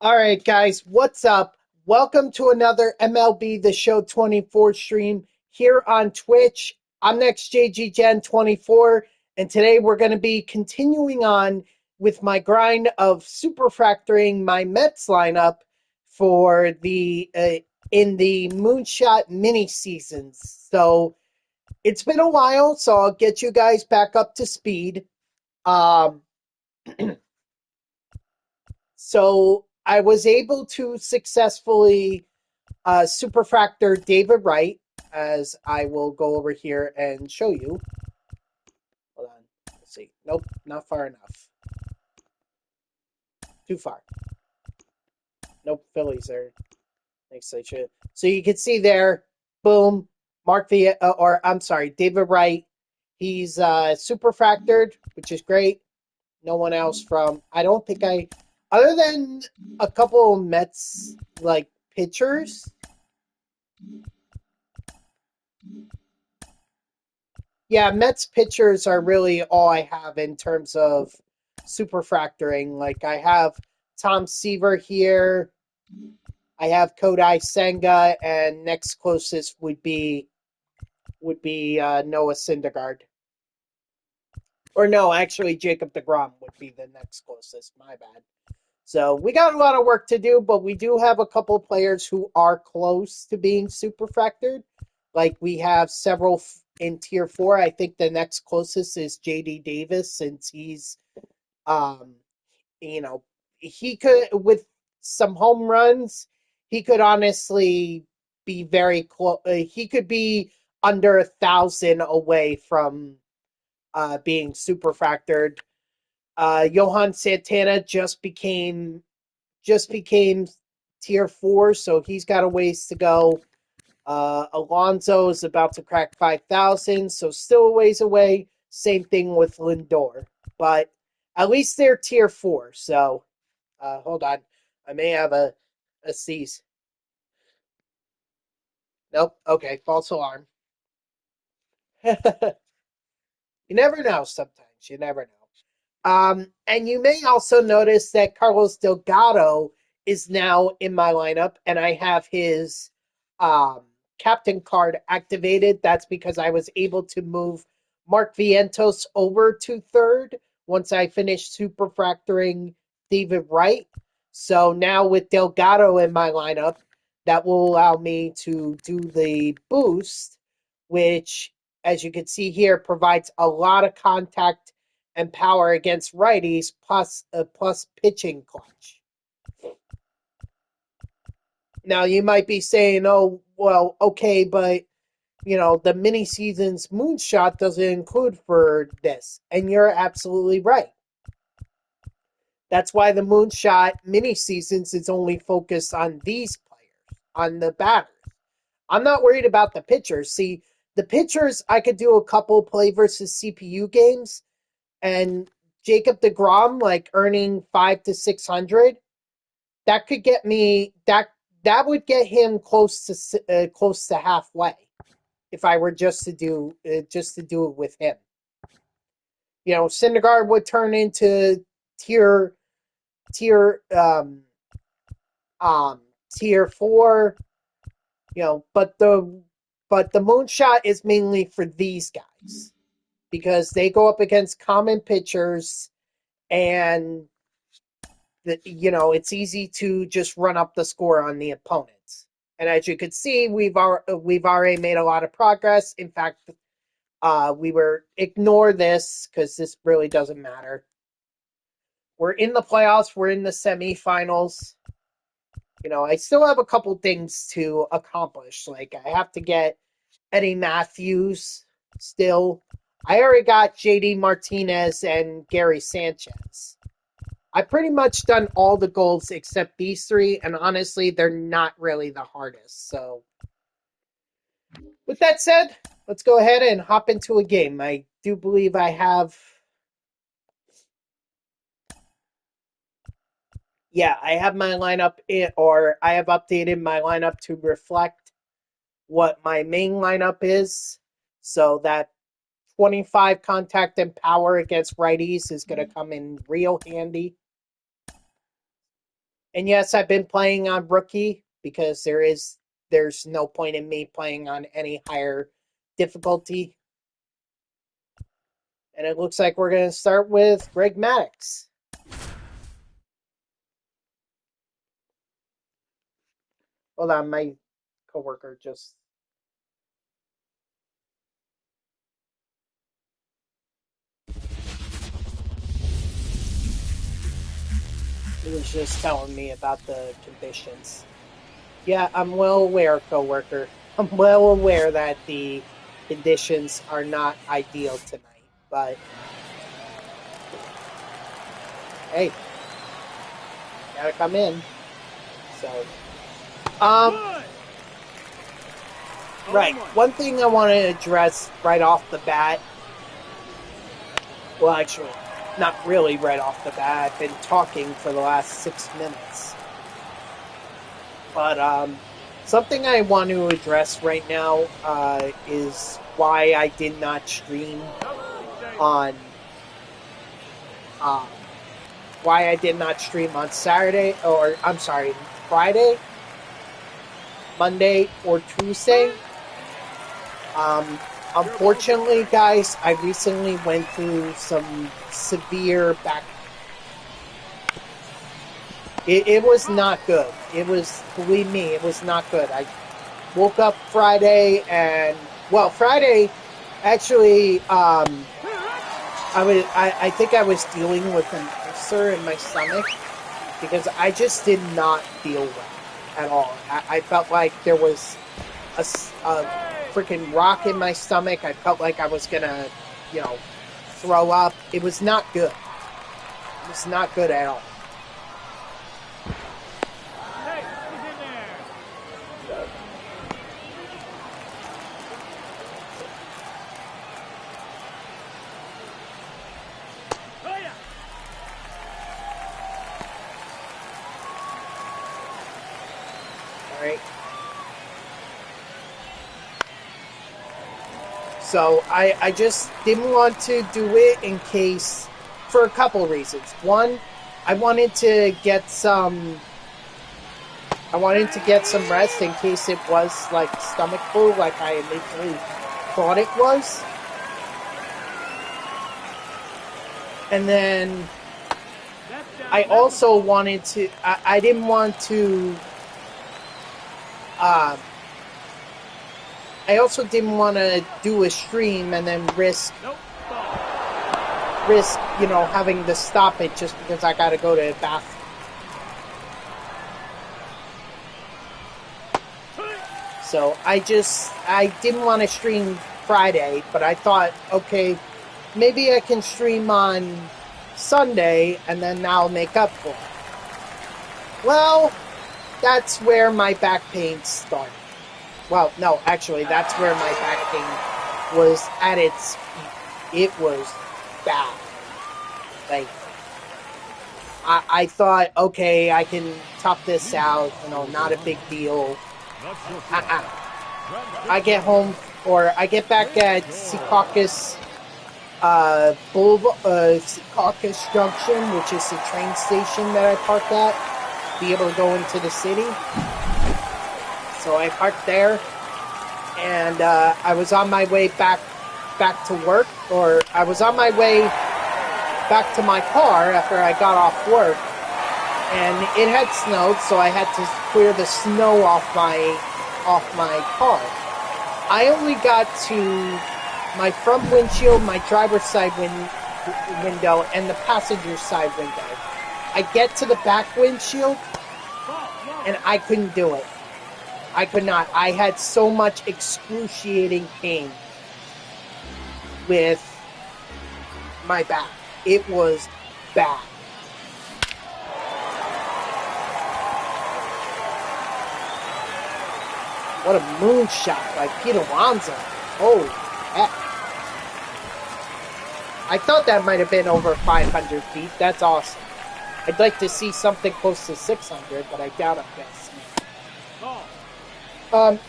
All right, guys, what's up? Welcome to another MLB The Show 24 stream here on Twitch. I'm next JG Gen 24, and today we're going to be continuing on with my grind of superfactoring my Mets lineup for the in the Moonshot Mini Seasons. So it's been a while, so I'll get you guys back up to speed. Um, So I was able to successfully superfractor David Wright, as I will go over here and show you. Hold on. Let's see. Nope, not far enough. Too far. Nope, Phillies are next to each other. So you can see there, boom, David Wright. He's superfractored, which is great. No one else other than a couple of Mets, like, pitchers. Yeah, Mets pitchers are really all I have in terms of superfractoring. Like, I have Tom Seaver here. I have Kodai Senga, and next closest would be Noah Syndergaard. Or no, actually Jacob deGrom would be the next closest. My bad. So we got a lot of work to do, but we do have a couple players who are close to being superfractored. Like, we have several in tier 4. I think the next closest is JD Davis, since he's you know, he could, with some home runs, he could honestly be very close. He could be under 1,000 away from being superfractored. Johan Santana just became tier 4, so he's got a ways to go. Alonso is about to crack 5,000, so still a ways away. Same thing with Lindor, but at least they're tier 4. So, hold on, I may have a seize. Nope. Okay, false alarm. You never know. Sometimes you never know. And you may also notice that Carlos Delgado is now in my lineup, and I have his captain card activated. That's because I was able to move Mark Vientos over to third once I finished superfractoring David Wright. So now with Delgado in my lineup, that will allow me to do the boost, which, as you can see here, provides a lot of contact and power against righties, plus pitching clutch. Now you might be saying, "Oh, well, okay, but the mini seasons Moonshot doesn't include for this," and you're absolutely right. That's why the Moonshot Mini Seasons is only focused on these players, on the batters. I'm not worried about the pitchers. See, the pitchers, I could do a couple play versus CPU games, and Jacob deGrom, like, earning 500 to 600, that could get me that would get him close to halfway if I were just to do it with him. Syndergaard would turn into tier tier um tier 4, but the Moonshot is mainly for these guys because they go up against common pitchers, and it's easy to just run up the score on the opponents. And as you can see, we've already made a lot of progress. In fact, ignore this because this really doesn't matter. We're in the playoffs. We're in the semifinals. I still have a couple things to accomplish. Like, I have to get Eddie Matthews still. I already got JD Martinez and Gary Sanchez. I pretty much done all the goals except these 3, and honestly, they're not really the hardest. So, with that said, let's go ahead and hop into a game. I do believe I have... Yeah, I have my lineup or I have updated my lineup to reflect what my main lineup is. So that 25 contact and power against righties is going to come in real handy. And yes, I've been playing on rookie because there's no point in me playing on any higher difficulty. And it looks like we're going to start with Greg Maddux. Hold on, my coworker just... He was just telling me about the conditions. Yeah, I'm well aware, coworker. I'm well aware that the conditions are not ideal tonight, but hey, gotta come in. So, right. One thing I want to address right off the bat. Well, actually, not really right off the bat. I've been talking for the last 6 minutes. But something I want to address right now is why I did not stream on why I did not stream on Saturday, or I'm sorry, Friday, Monday, or Tuesday. Unfortunately, guys, I recently went through some severe back. It was not good. It was, believe me, it was not good. I woke up Friday and, well, Friday, actually, I think I was dealing with an ulcer in my stomach because I just did not feel well at all. I felt like there was a freaking rock in my stomach. I felt like I was gonna, throw up. It was not good. It was not good at all. So I just didn't want to do it in case, for a couple reasons. One, I wanted to get some rest in case it was like stomach flu, like I initially thought it was. And then I also wanted to, I didn't want to, I also didn't want to do a stream and then risk, having to stop it just because I got to go to the bathroom. So I didn't want to stream Friday, but I thought, okay, maybe I can stream on Sunday and then I'll make up for it. Well, that's where my back pain started. Well, no, actually, that's where my back pain was at its peak. It was bad. Like, I thought, okay, I can tough this out, not a big deal. I get home, or I get back at Secaucus Secaucus Junction, which is the train station that I park at, to be able to go into the city. So I parked there, and I was on my way back to work, or I was on my way back to my car after I got off work, and it had snowed, so I had to clear the snow off my car. I only got to my front windshield, my driver's side window, and the passenger side window. I get to the back windshield, and I couldn't do it. I could not. I had so much excruciating pain with my back. It was bad. What a moonshot by Pete Alonso. Holy heck. I thought that might have been over 500 feet. That's awesome. I'd like to see something close to 600, but I doubt I'm going to see it.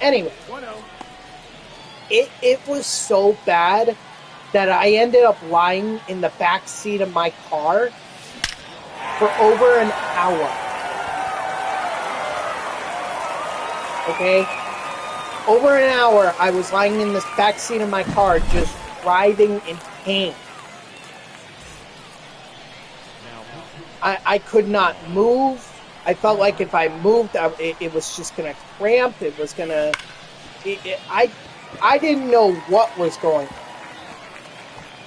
Anyway. It was so bad that I ended up lying in the back seat of my car for over an hour. Okay? Over an hour, I was lying in the back seat of my car just writhing in pain. I could not move. I felt like if I moved, it was just going to cramp. It was going to... I didn't know what was going on,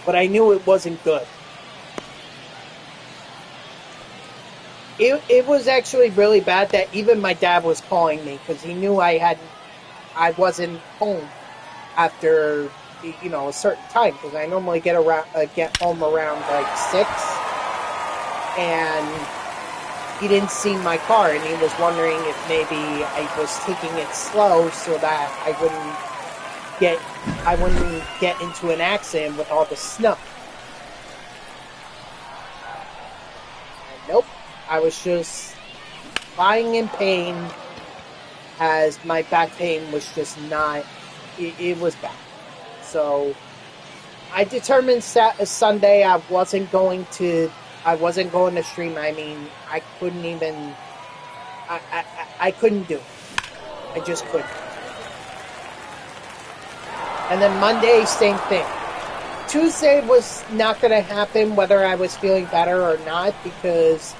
but I knew it wasn't good. It was actually really bad that even my dad was calling me because he knew I wasn't home after a certain time because I normally get home around like 6, and he didn't see my car, and he was wondering if maybe I was taking it slow so that I wouldn't get into an accident with all the snow. And nope, I was just lying in pain as my back pain was just not. It was bad. So I determined Sunday I wasn't going to stream. I mean, I couldn't even. I couldn't do it. I just couldn't. And then Monday, same thing. Tuesday was not going to happen whether I was feeling better or not because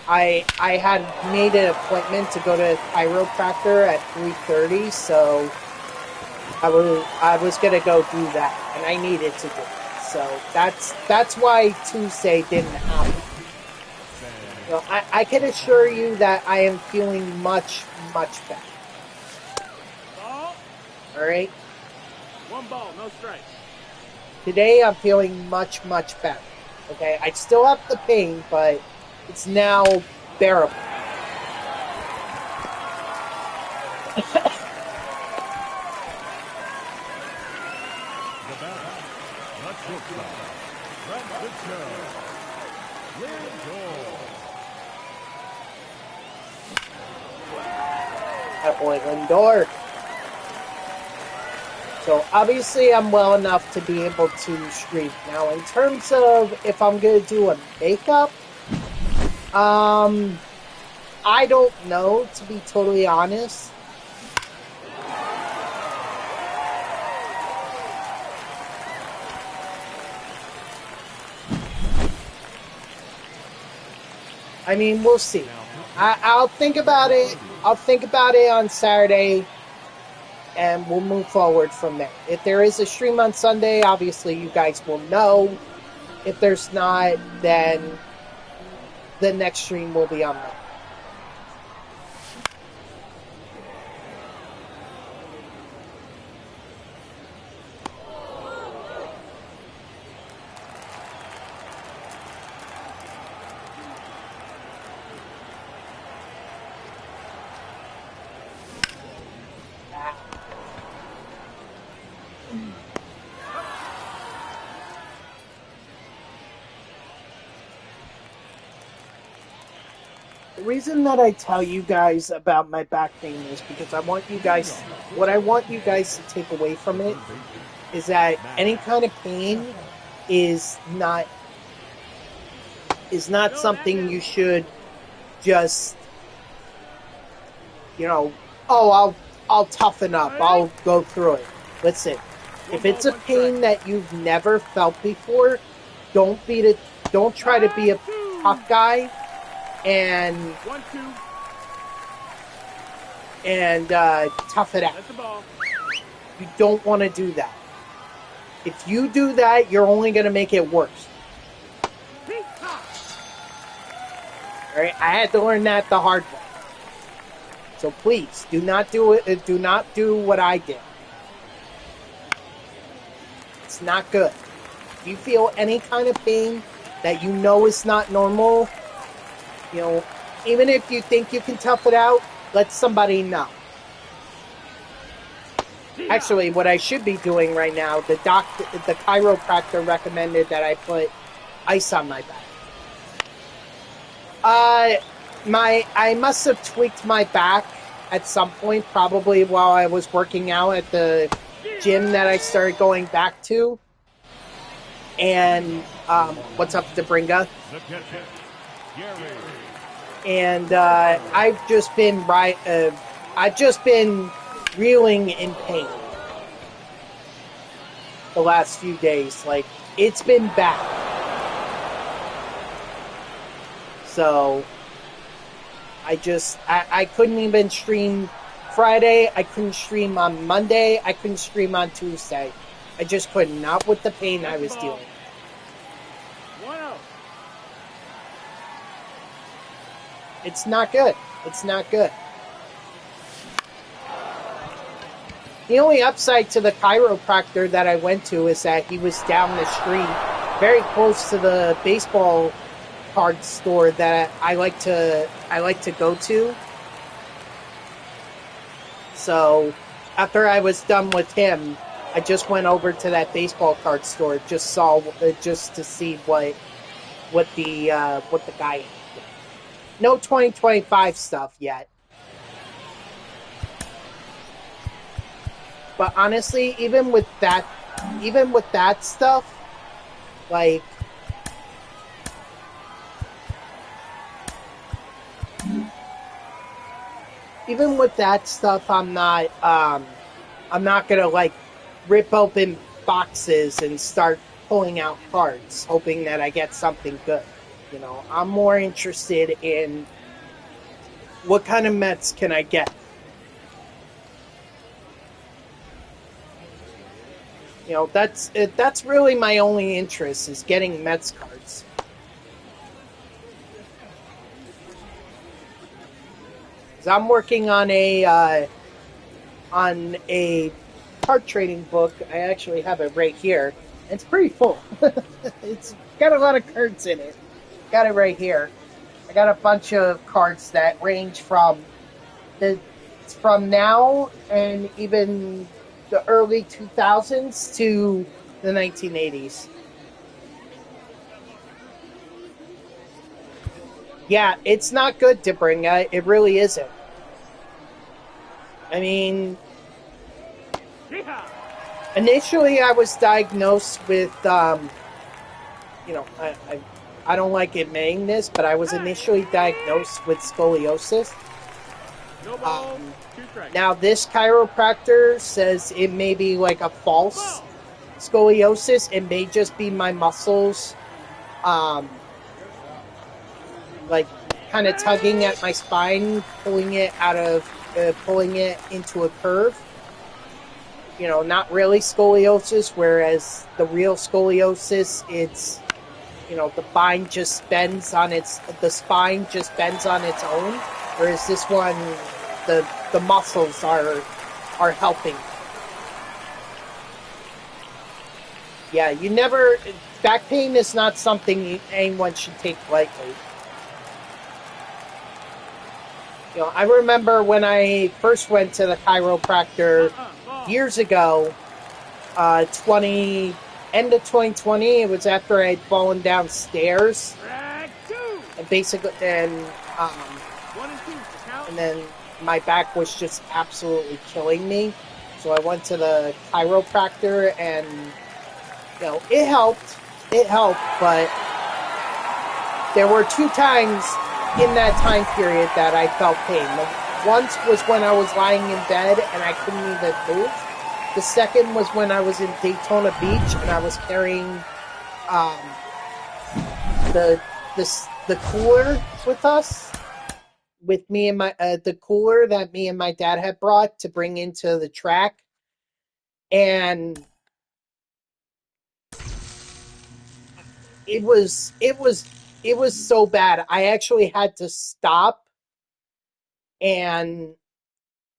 I had made an appointment to go to a chiropractor at 3:30, so I was going to go do that, and I needed to do it. So that's why Tuesday didn't happen. So I can assure you that I am feeling much, much better. All right? One ball, no strike. Today I'm feeling much, much better. Okay? I still have the pain, but it's now bearable. At Lindor. So obviously I'm well enough to be able to stream. Now in terms of if I'm going to do a makeup, I don't know, to be totally honest. I mean, we'll see. I'll think about it. I'll think about it on Saturday, and we'll move forward from there. If there is a stream on Sunday, obviously you guys will know. If there's not, then the next stream will be on Monday. The reason that I tell you guys about my back pain is because what I want you guys to take away from it is that any kind of pain is not something you should just, I'll toughen up, I'll go through it. Listen, if it's a pain that you've never felt before, don't try to be a tough guy and tough it out. You don't want to do that. If you do that, you're only going to make it worse. Alright, I had to learn that the hard way. So please, do not do it. Do not do what I did. It's not good. If you feel any kind of pain that you know is not normal, even if you think you can tough it out, let somebody know. Actually, what I should be doing right now, the chiropractor recommended that I put ice on my back. I must have tweaked my back at some point, probably while I was working out at the gym that I started going back to. And what's up, Debringa? And I've just been I've just been reeling in pain the last few days. Like, it's been bad. So I couldn't even stream Friday. I couldn't stream on Monday. I couldn't stream on Tuesday. I just couldn't. Not with the pain I was dealing with. 1-0. It's not good. It's not good. The only upside to the chiropractor that I went to is that he was down the street, very close to the baseball card store that I like to go to. So after I was done with him, I just went over to that baseball card store, just to see what the guy had. No 2025 stuff yet. But honestly, even with that stuff, like, even with that stuff, I'm not gonna like rip open boxes and start pulling out cards, hoping that I get something good. You know, I'm more interested in what kind of Mets can I get. You know, that's really my only interest, is getting Mets cards. I'm working on a card trading book. I actually have it right here. It's pretty full. It's got a lot of cards in it. Got it right here. I got a bunch of cards that range from now and even the early 2000s to the 1980s. Yeah, it's not good to bring. It really isn't. I mean, initially I was diagnosed with, you know, I don't like admitting this, but I was initially diagnosed with scoliosis. Now this chiropractor says it may be like a false scoliosis. It may just be my muscles, like kind of tugging at my spine, pulling it into a curve. You know, not really scoliosis, whereas the real scoliosis, it's, you know, the spine just bends on its own, whereas this one, the muscles are helping. Yeah, back pain is not something anyone should take lightly. You know, I remember when I first went to the chiropractor years ago, end of 2020. It was after I had fallen downstairs, and then my back was just absolutely killing me. So I went to the chiropractor, and you know, it helped. It helped, but there were 2 times in that time period that I felt pain. Once was when I was lying in bed and I couldn't even move. The second was when I was in Daytona Beach and I was carrying the cooler with us, with me and my the cooler that me and my dad had brought to bring into the track, and it was so bad. I actually had to stop and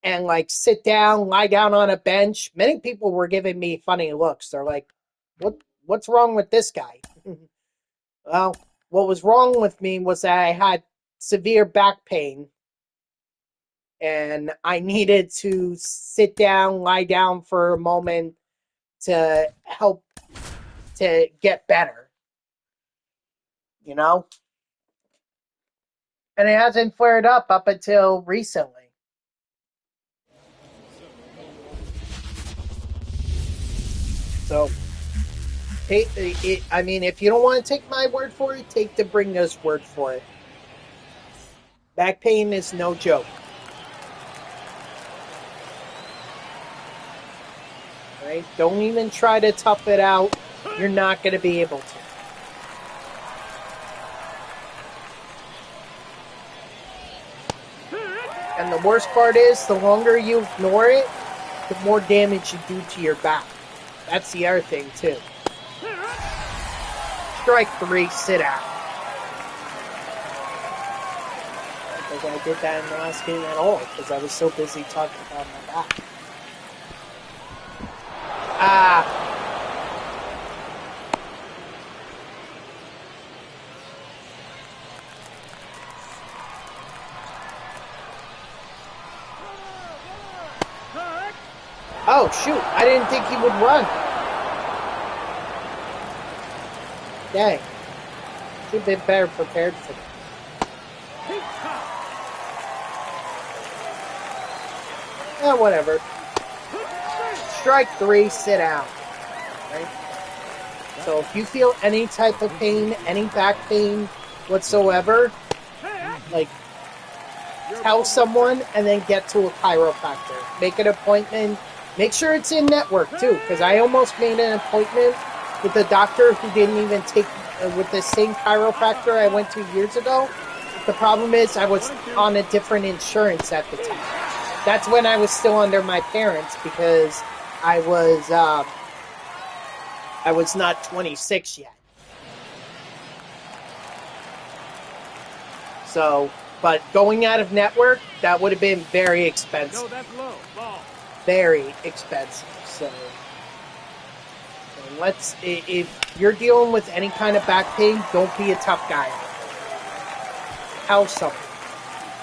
like sit down, lie down on a bench. Many people were giving me funny looks. They're like, what's wrong with this guy? Well, what was wrong with me was that I had severe back pain, and I needed to sit down, lie down for a moment to help to get better, you know? And it hasn't flared up until recently. So, I mean, if you don't want to take my word for it, take the Bringa's word for it. Back pain is no joke. Right? Don't even try to tough it out. You're not going to be able to. And the worst part is, the longer you ignore it, the more damage you do to your back. That's the other thing, too. Strike 3, sit out. I don't think I did that in the last game at all, because I was so busy talking about my back. Oh, shoot. I didn't think he would run. Dang. Should have been better prepared for that. Whatever. Strike 3, sit down. Right? So if you feel any type of pain, any back pain whatsoever, like, tell someone and then get to a chiropractor. Make an appointment. Make sure it's in network, too, because I almost made an appointment with a doctor who didn't even take, with the same chiropractor I went to years ago. The problem is I was on a different insurance at the time. That's when I was still under my parents, because I was not 26 yet. So, but going out of network, that would have been very expensive. No, that's low. Ball. Very expensive. So if you're dealing with any kind of back pain, don't be a tough guy. Tell someone.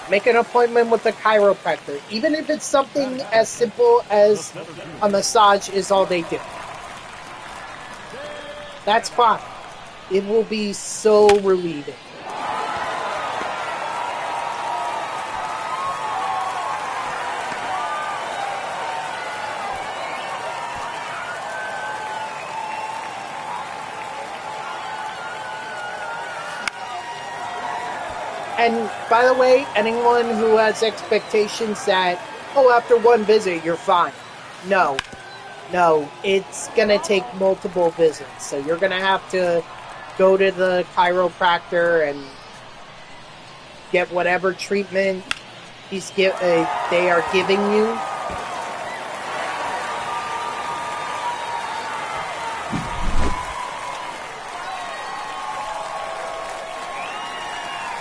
Make an appointment with a chiropractor. Even if it's something as simple as a massage is all they do. That's fine. It will be so relieving. And by the way, anyone who has expectations that, oh, after one visit, you're fine. No, it's going to take multiple visits. So you're going to have to go to the chiropractor and get whatever treatment they are giving you.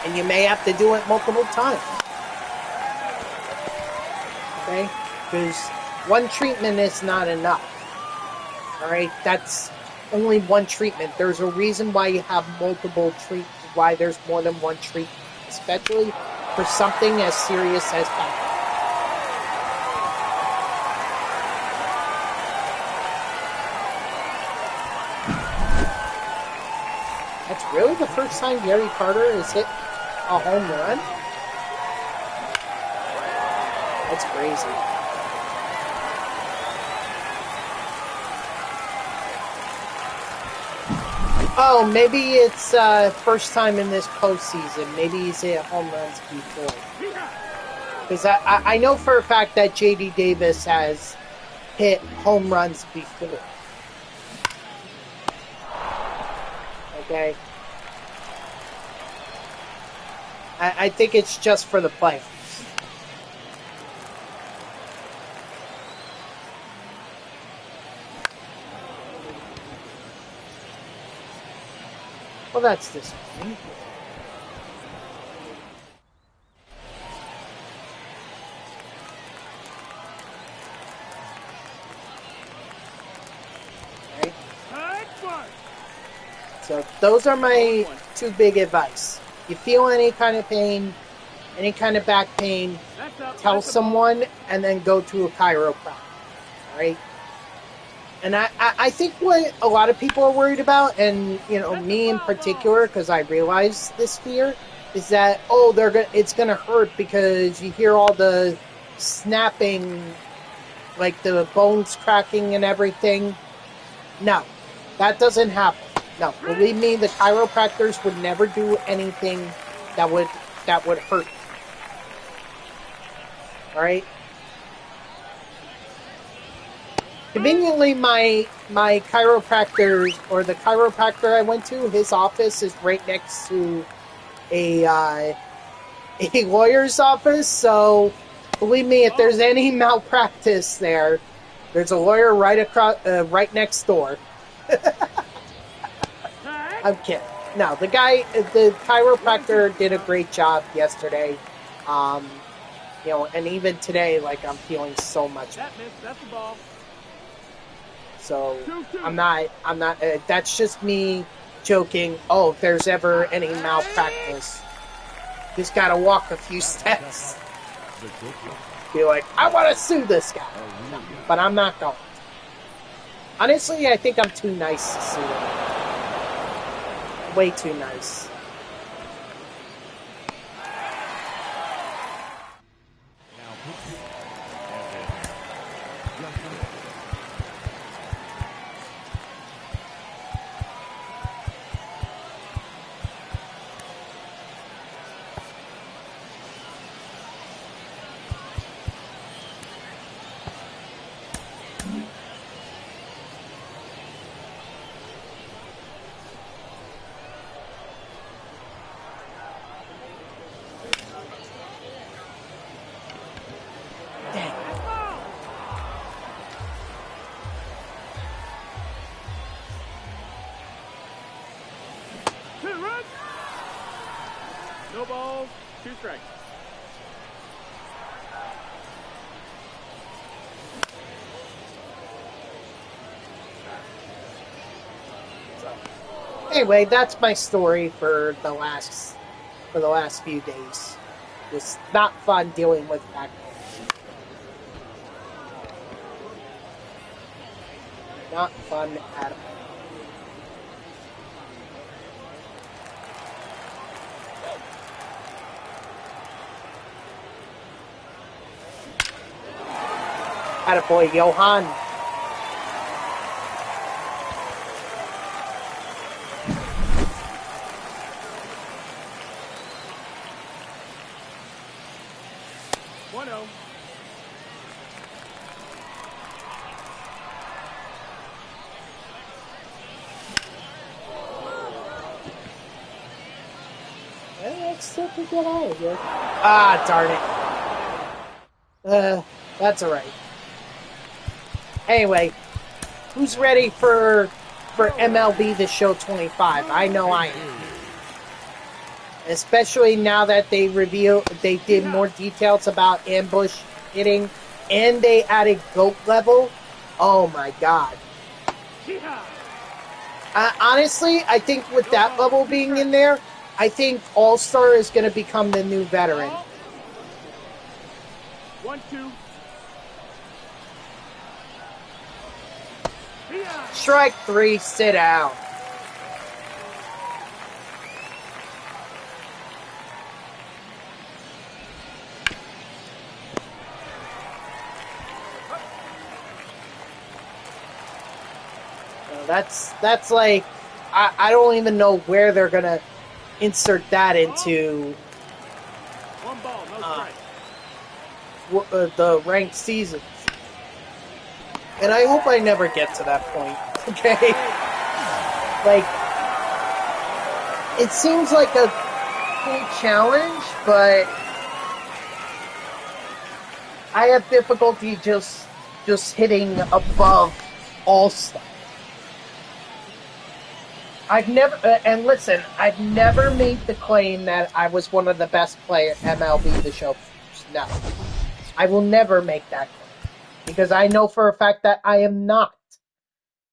And you may have to do it multiple times. Okay? Because one treatment is not enough. Alright? That's only one treatment. There's a reason why you have multiple treatments, why there's more than one treatment. Especially for something as serious as that. That's really the first time Gary Carter has hit a home run? That's crazy. Oh, maybe it's first time in this postseason. Maybe he's hit home runs before. Because I know for a fact that J.D. Davis has hit home runs before. Okay. I think it's just for the playoffs. Well, that's disappointing. Okay. So those are my two big advice. You feel any kind of pain, any kind of back pain, tell someone and then go to a chiropractor. Alright? And I think what a lot of people are worried about, and me in particular, because I realize this fear, is that it's gonna hurt because you hear all the snapping, like the bones cracking and everything. No, that doesn't happen. No, believe me, the chiropractors would never do anything that would hurt. All right. Conveniently, my chiropractor's or the chiropractor I went to, his office is right next to a a lawyer's office. So believe me, if there's any malpractice there, there's a lawyer right across, right next door. I'm kidding. No, the chiropractor did a great job yesterday. And even today, like I'm feeling so much better. That missed. That's the ball. So 2-2. I'm not. That's just me joking. Oh, if there's ever any malpractice, just gotta walk a few steps. Be like, I want to sue this guy, no, but I'm not going. Honestly, I think I'm too nice to sue him. Way too nice. No balls, 2 strikes. Anyway, that's my story for the last few days. It's not fun dealing with back pain. Not fun at all. Attaboy, Johan. Still could get out of here. Ah, darn it. That's alright. Anyway, who's ready for MLB The Show 25? I know I am. Especially now that they did more details about ambush hitting, and they added GOAT level. Oh my god. Honestly, I think with that level being in there, I think All-Star is going to become the new veteran. 1-2. Strike 3, sit down. That's like, I don't even know where they're going to insert that into 1 ball, no strike. the ranked seasons. And I hope I never get to that point, okay? Like, it seems like a cool challenge, but I have difficulty just hitting above All-Star. I've never, and listen, I've never made the claim that I was one of the best players MLB The Show players. No. I will never make that claim. Because I know for a fact that I am not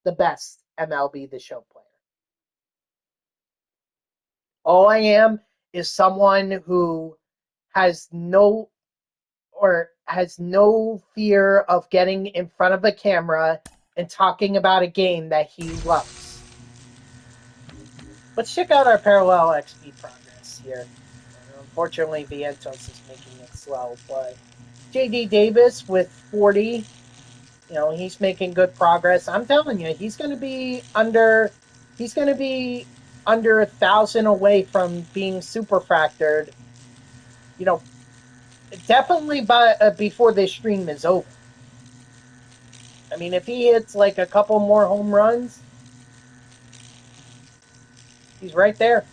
the best MLB The Show player. All I am is someone who has no fear of getting in front of a camera and talking about a game that he loves. Let's check out our parallel XP progress here. Unfortunately, Vientos is making it slow, but JD Davis with 40, he's making good progress. I'm telling you, he's going to be under 1,000 away from being super fractured. Definitely before this stream is over. mean, if he hits like a couple more home runs, he's right there.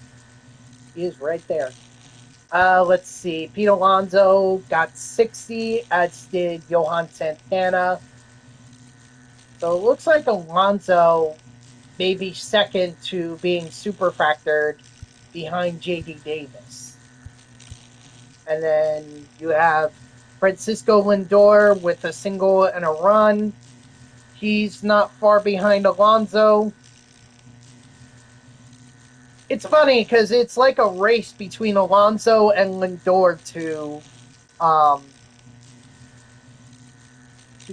He is right there. Let's see. Pete Alonso got 60, as did Johan Santana. So it looks like Alonso may be second to being super factored behind JD Davis. And then you have Francisco Lindor with a single and a run. He's not far behind Alonso. It's funny because it's like a race between Alonso and Lindor to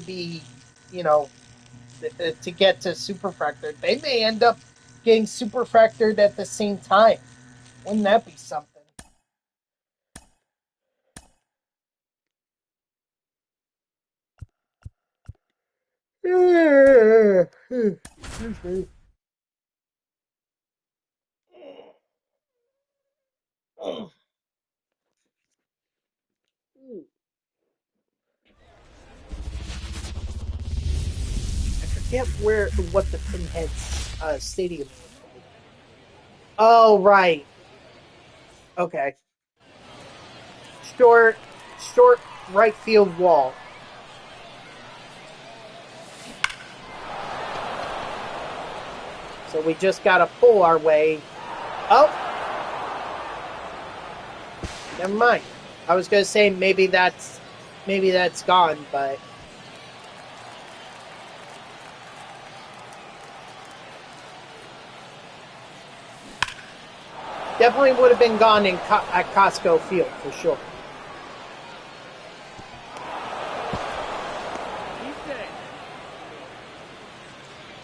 be, you know, to get to super factored. They may end up getting super factored at the same time. Wouldn't that be something? I forget what the Pinheads stadium was called. Oh right. Okay. Short right field wall. So we just gotta pull our way. Oh, never mind. I was gonna say maybe that's gone, but definitely would have been gone at Costco Field for sure.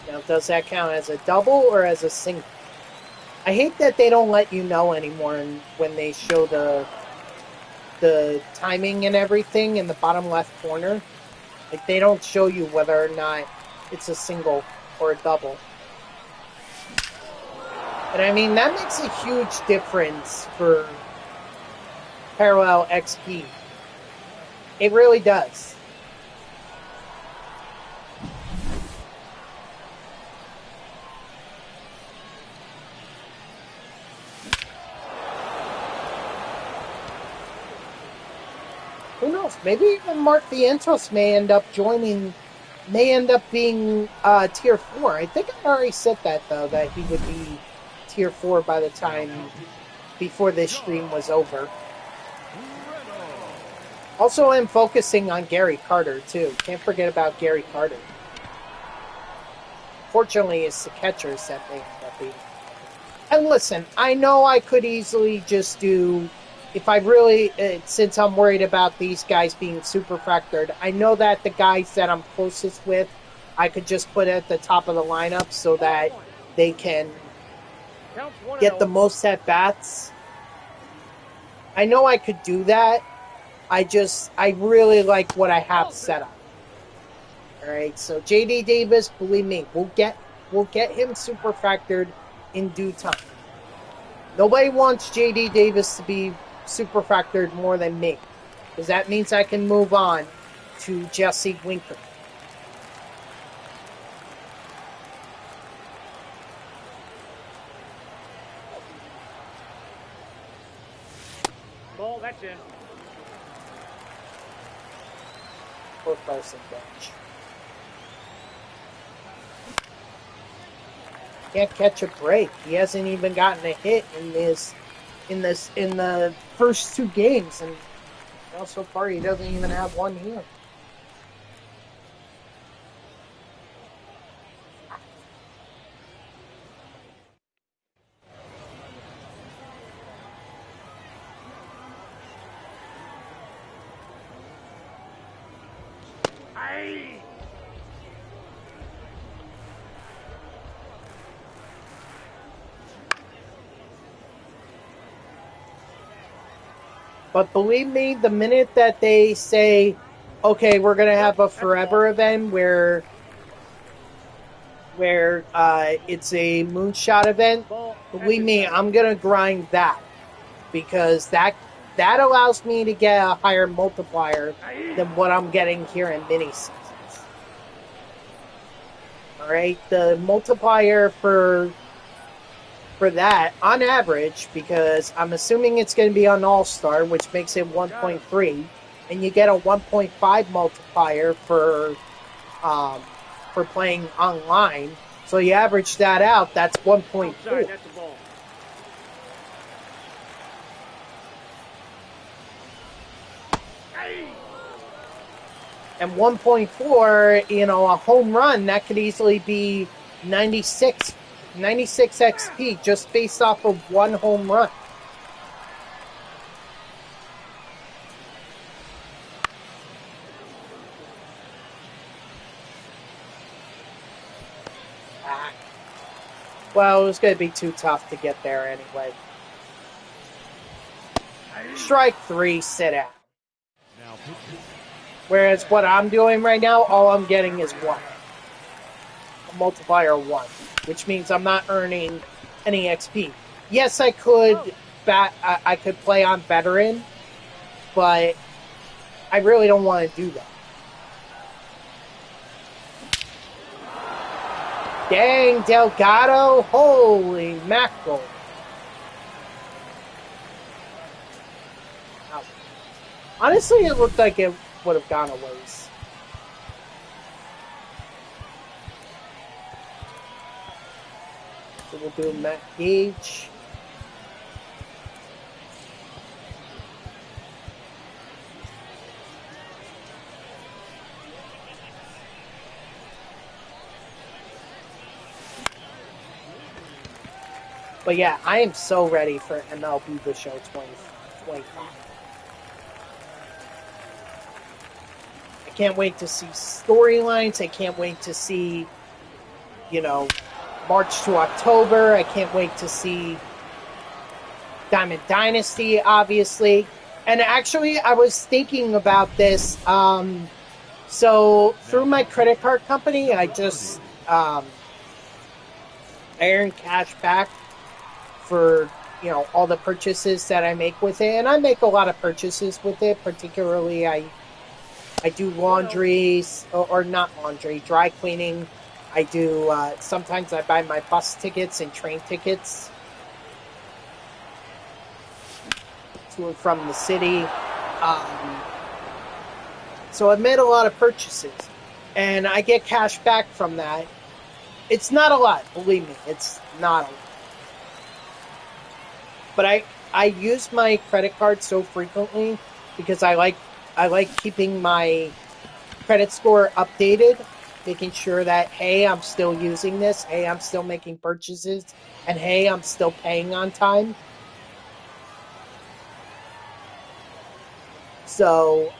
Now, does that count as a double or as a single? I hate that they don't let you know anymore when they show the timing and everything in the bottom left corner. Like, they don't show you whether or not it's a single or a double. And I mean, that makes a huge difference for Parallel XP. It really does. Who knows? Maybe even Mark Vientos may end up being tier 4. I think I already said that, though, that he would be tier 4 by the time before this stream was over. Also, I'm focusing on Gary Carter, too. Can't forget about Gary Carter. Fortunately, it's the catchers that they end up being. And listen, I know I could easily just do, if I really, since I'm worried about these guys being super factored, I know that the guys that I'm closest with, I could just put at the top of the lineup so that they can get the most at-bats. I know I could do that. I really like what I have set up. Alright, so JD Davis, believe me, we'll get him super factored in due time. Nobody wants JD Davis to be super factored more than me, because that means I can move on to Jesse Winker. Ball, that's in. Poor Carson Bench. Can't catch a break. He hasn't even gotten a hit in the first 2 games, and so far he doesn't even have one here. But believe me, the minute that they say, okay, we're going to have a forever event where it's a Moonshot event, believe me, I'm going to grind that, because that allows me to get a higher multiplier than what I'm getting here in Mini Seasons. All right, the multiplier for that on average, because I'm assuming it's going to be on All-Star, which makes it 1.3, and you get a 1.5 multiplier for playing online. So you average that out, that's 1.4. Outside, that's the ball. And 1.4, a home run, that could easily be 96 XP just based off of one home run. Well, it was going to be too tough to get there anyway. Strike 3, sit out. Whereas what I'm doing right now, all I'm getting is 1. A multiplier of 1, which means I'm not earning any XP. Yes, I could I could play on veteran, but I really don't want to do that. Dang, Delgado. Holy mackerel. Honestly, it looked like it would have gone a ways. So we'll do Matt Gage. But yeah, I am so ready for MLB The Show 2025. I can't wait to see storylines. I can't wait to see, March to October. I can't wait to see Diamond Dynasty, obviously. And actually, I was thinking about this. So through my credit card company, I just I earn cash back for all the purchases that I make with it, and I make a lot of purchases with it. Particularly, I do laundry or not laundry, dry cleaning. I do sometimes I buy my bus tickets and train tickets to and from the city. So I've made a lot of purchases, and I get cash back from that. It's not a lot, believe me, it's not a lot. But I use my credit card so frequently because I like keeping my credit score updated, making sure that, hey, I'm still using this, hey, I'm still making purchases, and hey, I'm still paying on time. So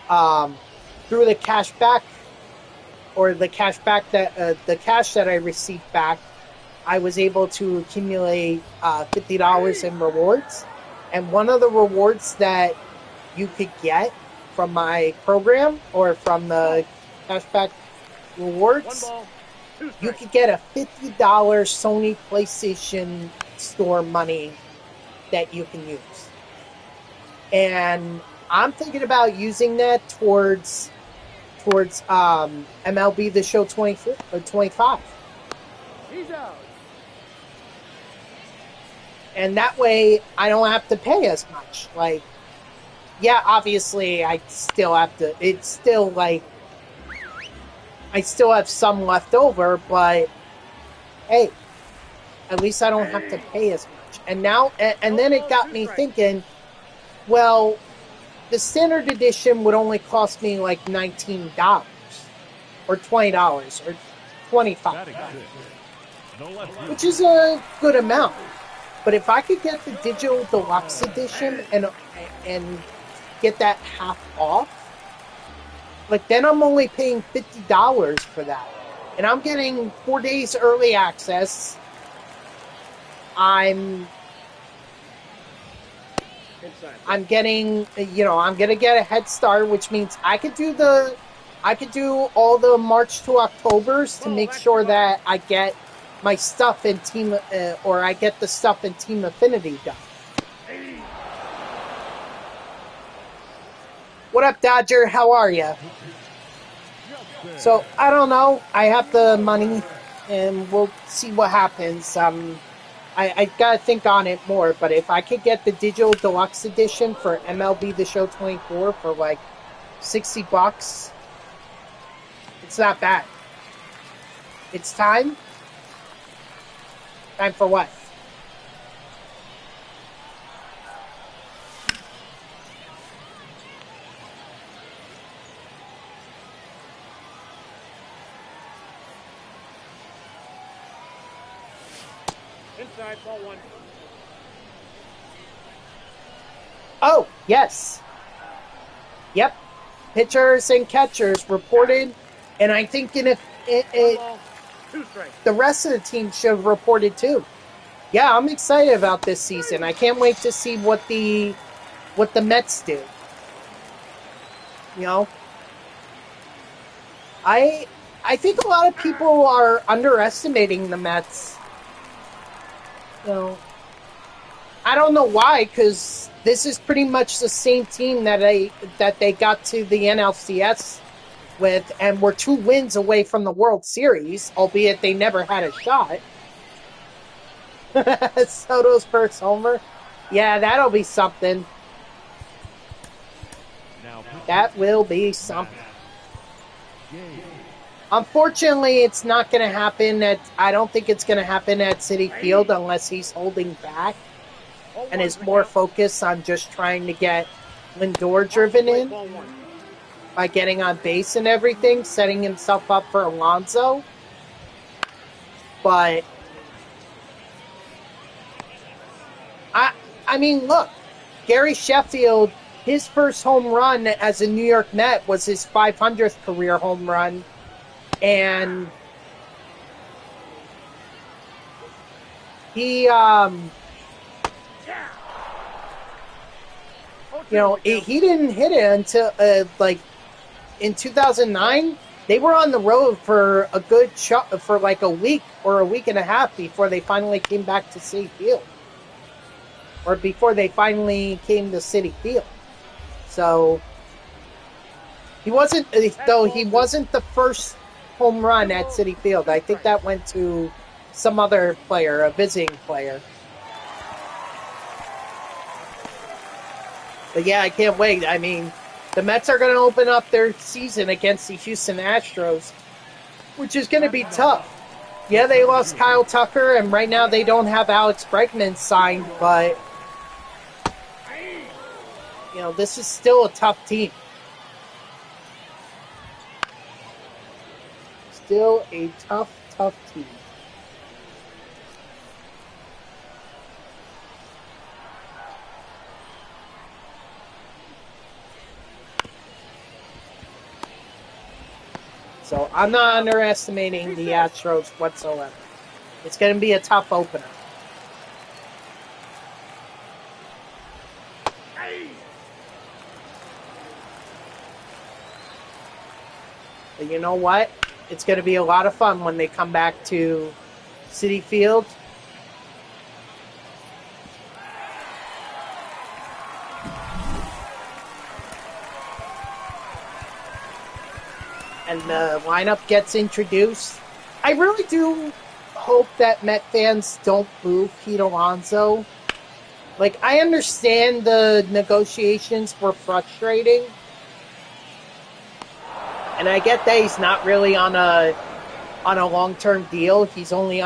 through the cash back, or the cash back the cash that I received back, I was able to accumulate $50 in rewards. And one of the rewards that you could get from my program, or from the cashback rewards, you could get a $50 Sony PlayStation Store money that you can use. And I'm thinking about using that towards MLB The Show 25. He's out. And that way, I don't have to pay as much. Like, yeah, obviously, I still have to. It's still like I still have some left over, but hey, at least I don't have to pay as much. And now, and then it got me thinking. Well, the standard edition would only cost me like $19 or $20 or $25, which is a good amount. But if I could get the digital deluxe edition and get that half off, like, then I'm only paying $50 for that, and I'm getting 4 days early access. I'm getting, I'm gonna get a head start, which means I could do all the March to Octobers to make sure that I get my stuff in Team, or I get the stuff in Team Affinity done. What up, Dodger? How are you? So, I don't know. I have the money and we'll see what happens. I gotta think on it more, but if I could get the digital deluxe edition for MLB The Show 24 for like $60, it's not bad. It's time. Time for what? Inside, ball one. Oh, yes. Yep. Pitchers and catchers reported, and I think One ball, two strikes. the rest of the team should have reported too. Yeah, I'm excited about this season. I can't wait to see what the Mets do. You know, I I think a lot of people are underestimating the Mets. You know, I don't know why, because this is pretty much the same team that they got to the NLCS with, and were 2 wins away from the World Series, albeit they never had a shot. Soto's first homer. Yeah, that'll be something. That will be something. Unfortunately, it's not going to happen I don't think it's going to happen at Citi Field unless he's holding back and is more focused on just trying to get Lindor driven in by getting on base and everything, setting himself up for Alonso. But I mean, look, Gary Sheffield, his first home run as a New York Met was his 500th career home run, and he he didn't hit it until like in 2009. They were on the road for a good for like a week or a week and a half before they finally came back to Citi Field, or before they finally came to Citi Field. So he wasn't he wasn't the first home run at Citi Field. I think that went to some other player, a visiting player. But yeah, I can't wait. I mean, the Mets are going to open up their season against the Houston Astros, which is going to be tough. Yeah, they lost Kyle Tucker, and right now they don't have Alex Bregman signed, but this is still a tough team. Still a tough team. So I'm not underestimating the Astros whatsoever. It's going to be a tough opener. But you know what? It's going to be a lot of fun when they come back to Citi Field. And the lineup gets introduced. I really do hope that Met fans don't boo Pete Alonso. Like, I understand the negotiations were frustrating, and I get that he's not really on a long-term deal. He's only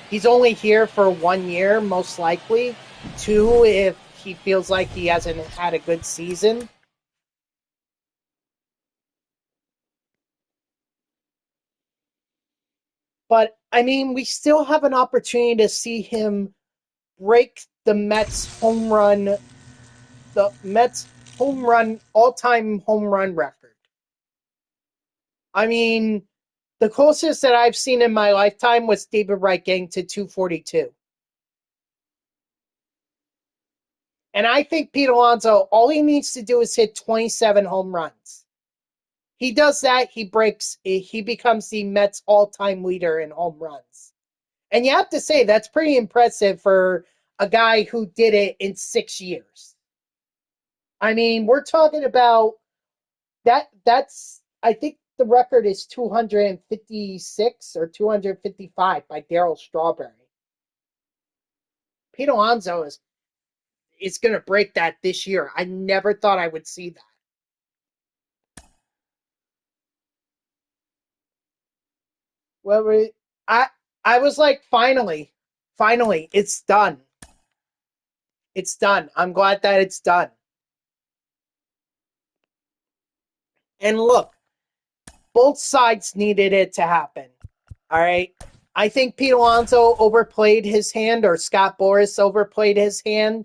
he's only here for 1 year, most likely. 2, if he feels like he hasn't had a good season. But, I mean, we still have an opportunity to see him break the Mets' all-time home run record. I mean, the closest that I've seen in my lifetime was David Wright getting to 242. And I think Pete Alonso, all he needs to do is hit 27 home runs. He does that, he becomes the Mets all-time leader in home runs. And you have to say, that's pretty impressive for a guy who did it in 6 years. I mean, we're talking about that's, I think the record is 256 or 255 by Darryl Strawberry. Pete Alonso is going to break that this year. I never thought I would see that. Well, I I was like, finally, it's done. It's done. I'm glad that it's done. And look, both sides needed it to happen. All right. I think Pete Alonso overplayed his hand, or Scott Boras overplayed his hand,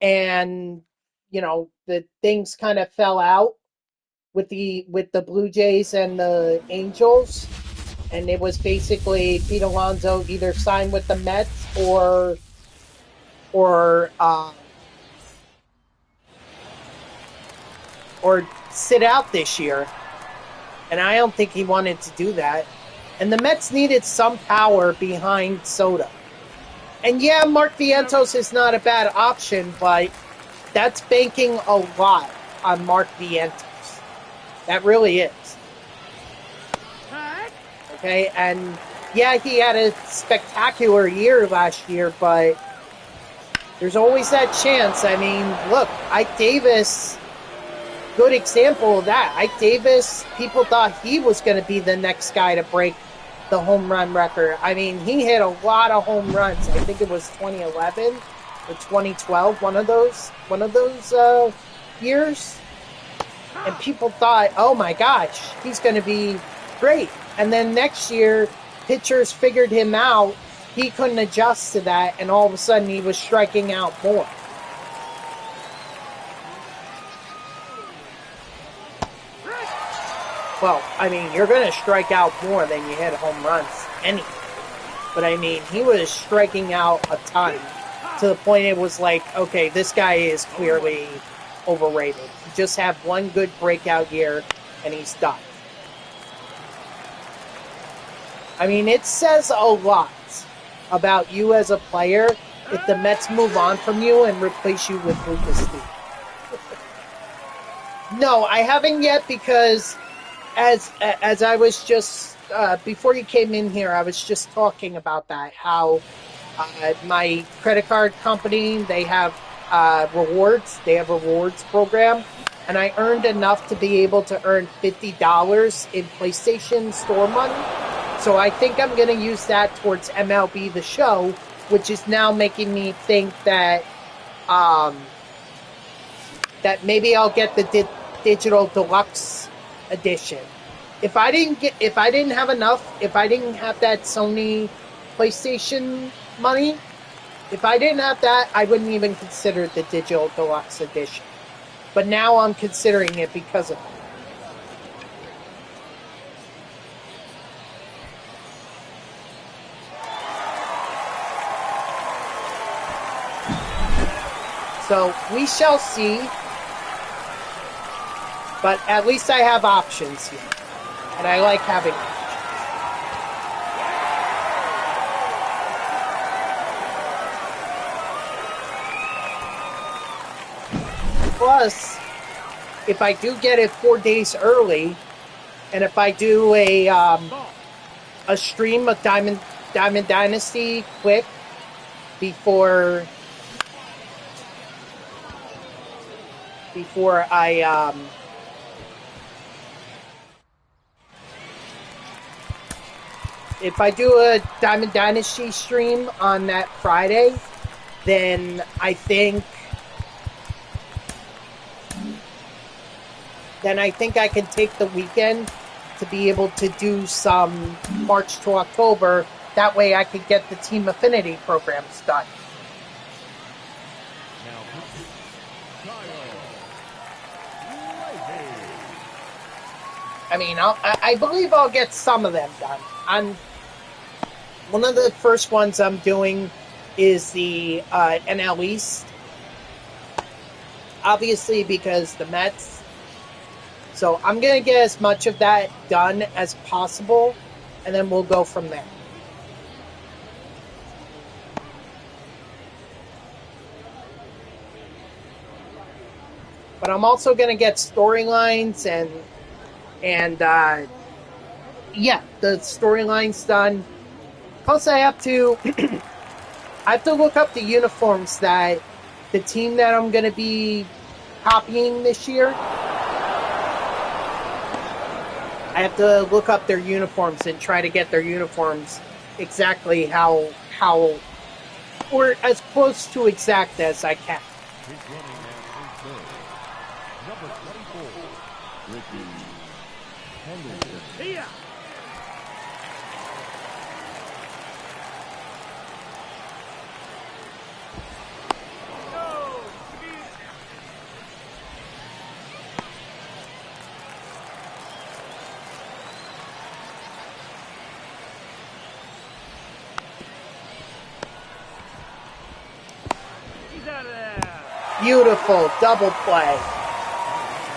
and the things kind of fell out with the Blue Jays and the Angels, and it was basically Pete Alonso either signed with the Mets or or sit out this year. And I don't think he wanted to do that. And the Mets needed some power behind Soto. And yeah, Mark Vientos is not a bad option, but that's banking a lot on Mark Vientos. That really is. Okay, and yeah, he had a spectacular year last year, but there's always that chance. I mean, look, Ike Davis, good example of that. Ike Davis, people thought he was going to be the next guy to break the home run record. I mean, he hit a lot of home runs. I think it was 2011 or 2012, one of those years. And people thought, oh my gosh, he's going to be great. And then next year, pitchers figured him out. He couldn't adjust to that, and all of a sudden he was striking out more. Well, I mean, you're going to strike out more than you hit home runs anyway. But I mean, he was striking out a ton to the point it was like, okay, this guy is clearly overrated. You just have one good breakout year and he's done. I mean, it says a lot about you as a player if the Mets move on from you and replace you with Lucas Lee. No, I haven't yet, because as I was just before you came in here, I was just talking about that, how my credit card company, they have rewards. They have a rewards program, and I earned enough to be able to earn $50 in PlayStation Store money. So I think I'm going to use that towards MLB The Show, which is now making me think that that maybe I'll get the digital deluxe edition. If I didn't have that Sony PlayStation money, if I didn't have that, I wouldn't even consider the digital deluxe edition. But now I'm considering it because of it. So we shall see. But at least I have options here. And I like having options. Plus, if I do get it 4 days early, and if I do a stream of Diamond Dynasty quick before I if I do a Diamond Dynasty stream on that Friday, then I think I can take the weekend to be able to do some March to October. That way I could get the Team Affinity programs done. I mean, I believe I'll get some of them done. One of the first ones I'm doing is the NL East. Obviously, because the Mets. So I'm going to get as much of that done as possible, and then we'll go from there. But I'm also going to get storylines and yeah, the storyline's done. Plus, I have to look up the uniforms that the team that I'm going to be copying this year. I have to look up their uniforms and try to get their uniforms exactly how or as close to exact as I can. He's running at third. Number 24, Ricky Henderson. Here. No. He's out of there. Beautiful double play.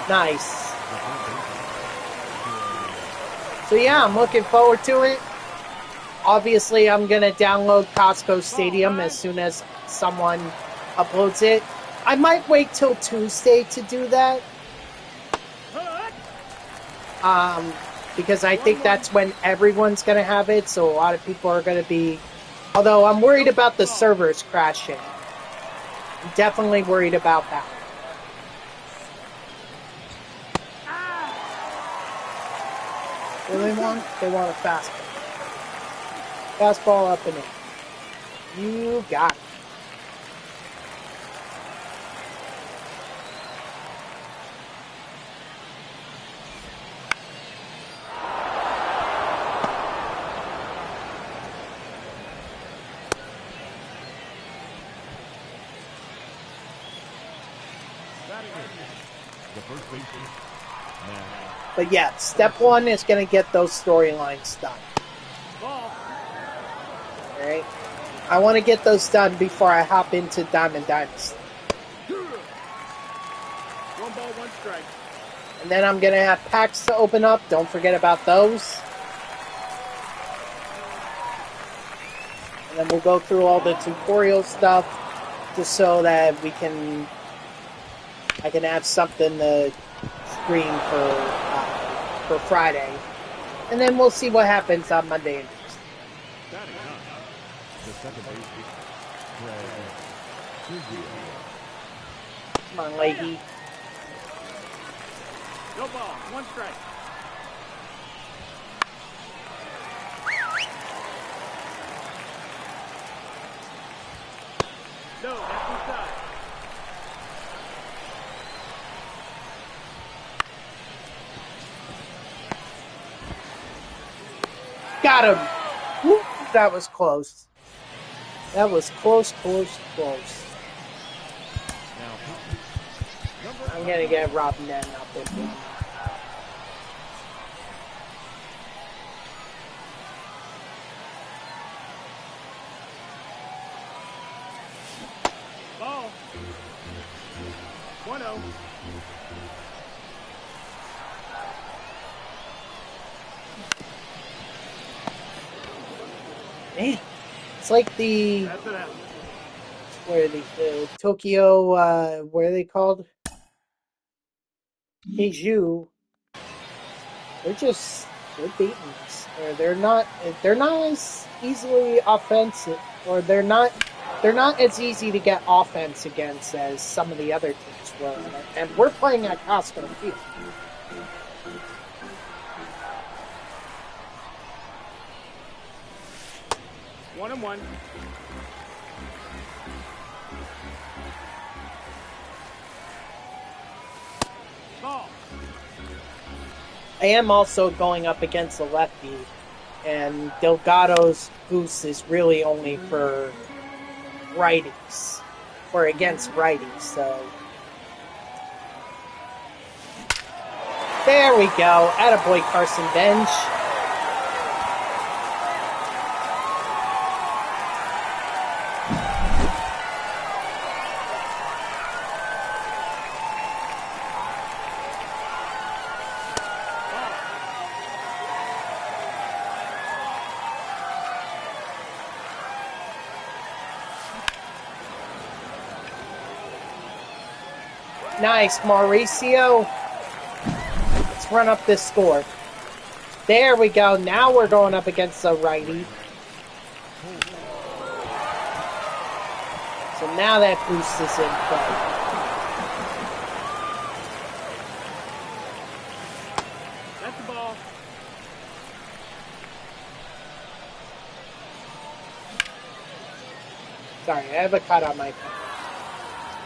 Nice. So yeah, I'm looking forward to it. Obviously, I'm going to download Costco Stadium as soon as someone uploads it. I might wait till Tuesday to do that. Because I think that's when everyone's going to have it, so a lot of people are going to be... Although I'm worried about the servers crashing. I'm definitely worried about that. What do they want? They want a fastball. Fastball up and in. You got it. The first baseman. Now. But yeah, step one is going to get those storylines done. Alright? I want to get those done before I hop into Diamond Dynasty. 1 ball, 1 strike. And then I'm going to have packs to open up. Don't forget about those. And then we'll go through all the tutorial stuff just so that I can have something to stream for Friday. And then we'll see what happens on Monday and Tuesday. The second baseman, Come on, Leahy. No ball, 1 strike. No, that's inside. Got him! Woo, that was close. That was close. I'm gonna get Robin Nett out there. Ball. 1-0. Man, it's like the That's it out. where are the Tokyo what are they called? Keiju. They're beating us. Or they're not as easily offensive, or they're not as easy to get offense against as some of the other teams were. And we're playing at Costco Field. One and one. Ball. I am also going up against a lefty, and Delgado's goose is really only for righties, or against righties, so. There we go. Attaboy, Carson Bench. Nice, Mauricio. Let's run up this score. There we go. Now we're going up against a righty. So now that boost is in play. That's the ball. Sorry, I have a cut on my pen.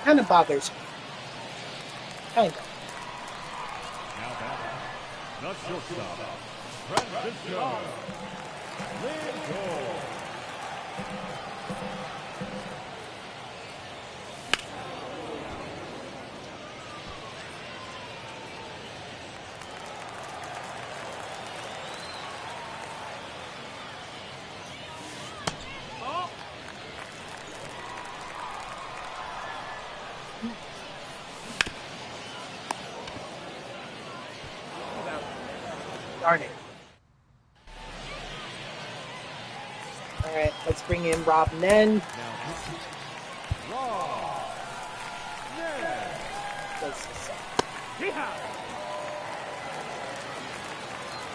Kind of bothers me. Kind of. Now batting, the shortstop, Francisco Lindor. Ball. Darn it. Alright, let's bring in Rob Nen. Now pitching, Rob Nen. What's this? Yeehaw.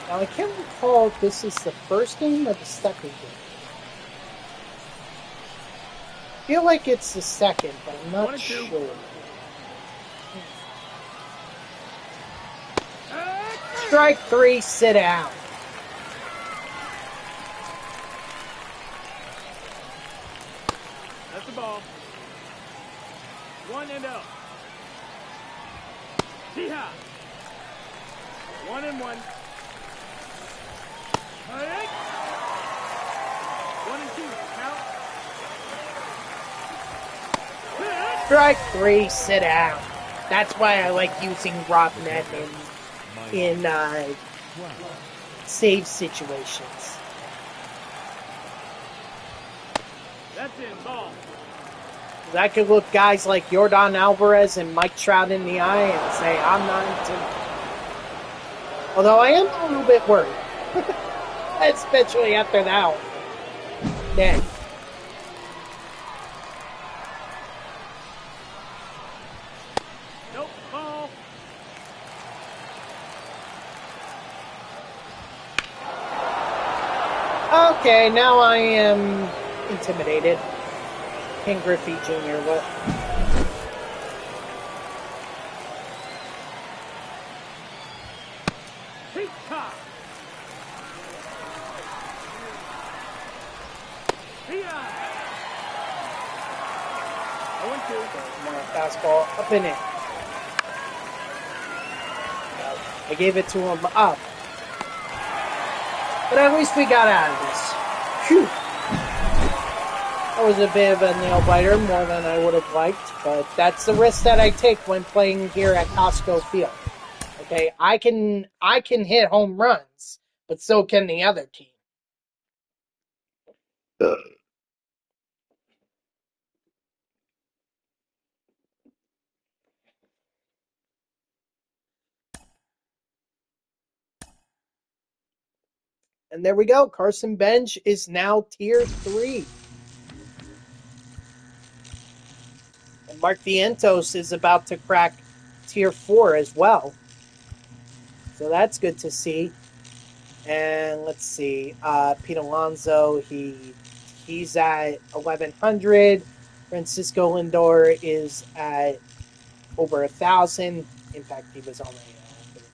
Now, I can't recall if this is the first game or the second game. I feel like it's the second, but I'm One not and two. sure. Strike three, sit down. That's the ball. 1-0. Yeehaw. 1-1. 1-2. Count. Strike three, sit down. That's why I like using Rob Nen in save situations. That's in. Ball. I could look guys like Yordan Alvarez and Mike Trout in the eye and say, I'm not intimidated. Although I am a little bit worried. Especially after that one. Then. Nope. Ball. Okay, now I am intimidated. King Griffey Jr., what? Peacock. Peacock. 0-2. More fastball up and in. I gave it to him up. But at least we got out of this. Phew. That was a bit of a nail biter, more than I would have liked, but that's the risk that I take when playing here at Costco Field. Okay, I can hit home runs, but so can the other team. And there we go. Carson Bench is now Tier 3. And Mark Vientos is about to crack Tier 4 as well. So that's good to see. And let's see. Pete Alonso, he's at 1,100. Francisco Lindor is at over 1,000. In fact, he was already at over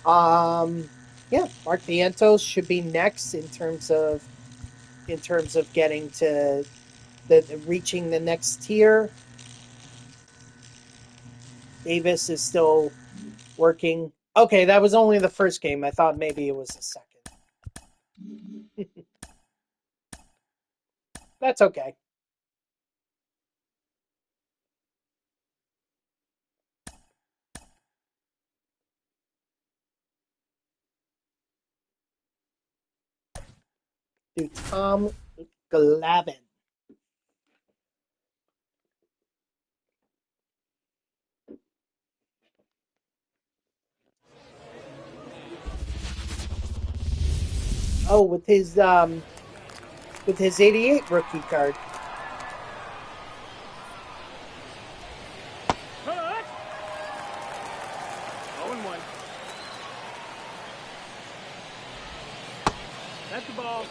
1,000. Yeah, Mark Vientos should be next in terms of getting to reaching the next tier. Davis is still working. Okay, that was only the first game. I thought maybe it was the second. That's okay. To Tom Glavine. Oh, with his 88 rookie card. Cut. 0-1. That's the ball.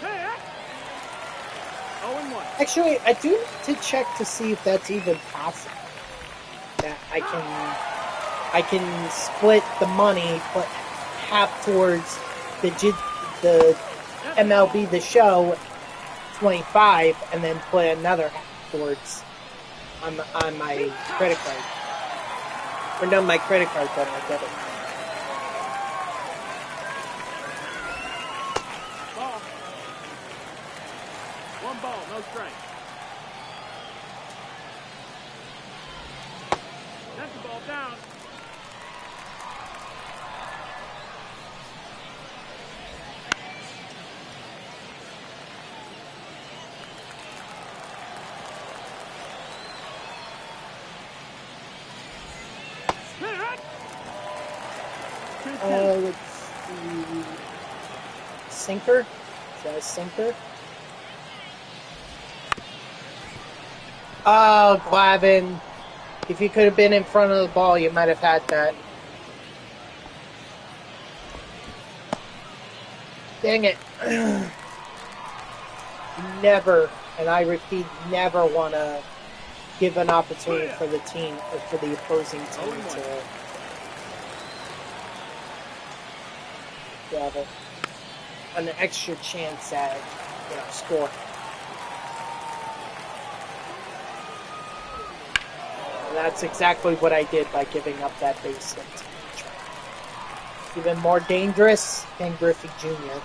Hey, 0-1. Actually, I do need to check to see if that's even possible. That I can split the money, put half towards the MLB the show 25, and then put another half towards on my credit card. Or no, my credit card, but my debit card. Ball. One ball, no strike. That's the ball down. Let's see. Sinker? Is that a sinker? Oh, Glavin. If you could have been in front of the ball, you might have had that. Dang it. Never, and I repeat, never want to give an opportunity for the team, or for the opposing team to have an extra chance at, scoring. And that's exactly what I did by giving up that base hit. Even more dangerous than Griffey Jr.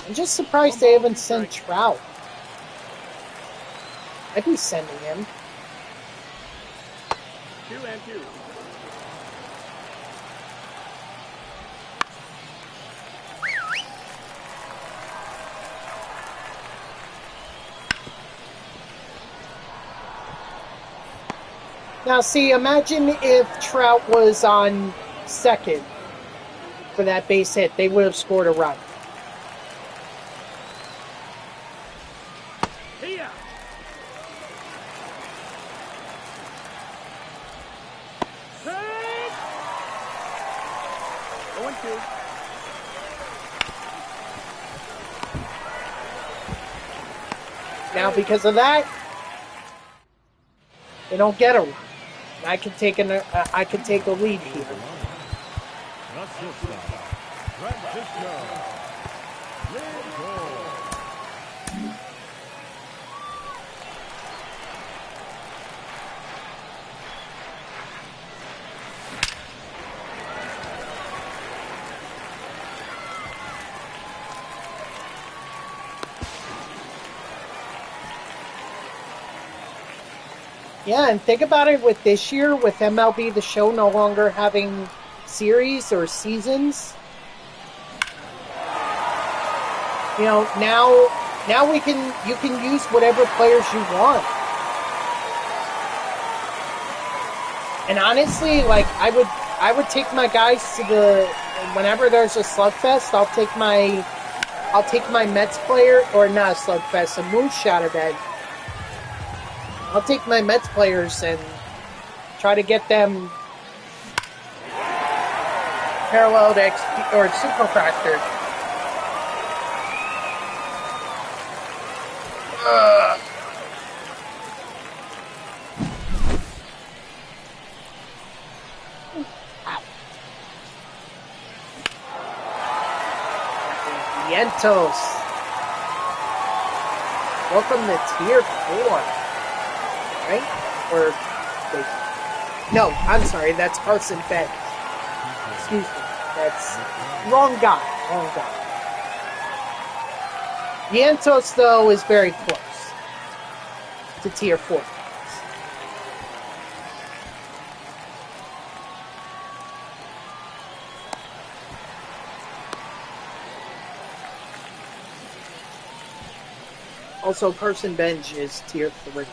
I'm just surprised they haven't sent Trout. I'd be sending him. 2-2. Now, see, imagine if Trout was on second for that base hit. They would have scored a run. Here. Hey. 0-2. Now, because of that, they don't get a run. I can take a lead here. The shortstop, Francisco Lindor. Yeah, and think about it with this year, with MLB The Show no longer having series or seasons. Now you can use whatever players you want. And honestly, like I would take my guys to whenever there's a slugfest, I'll take my Mets player, or not a slugfest, a Moonshot event. I'll take my Mets players and try to get them paralleled or superfractored. Vientos. Welcome to Tier 4. Right? Or wait. No, I'm sorry, that's Carson Bench. Excuse me. That's wrong guy. Vientos, though, is very close to Tier 4. Also, Carson Bench is Tier 3.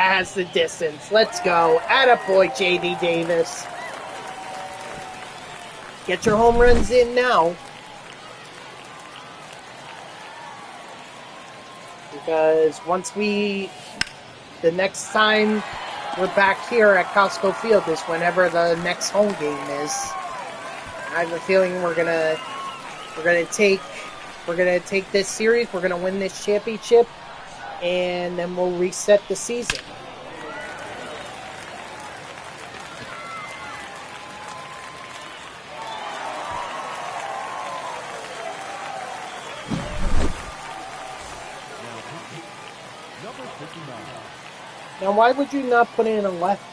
has the distance. Let's go. Attaboy, J.D. Davis. Get your home runs in now. Because the next time we're back here at Costco Field is whenever the next home game is. I have a feeling we're gonna take this series. We're gonna win this championship, and then we'll reset the season. Number 59. Now, why would you not put in a left?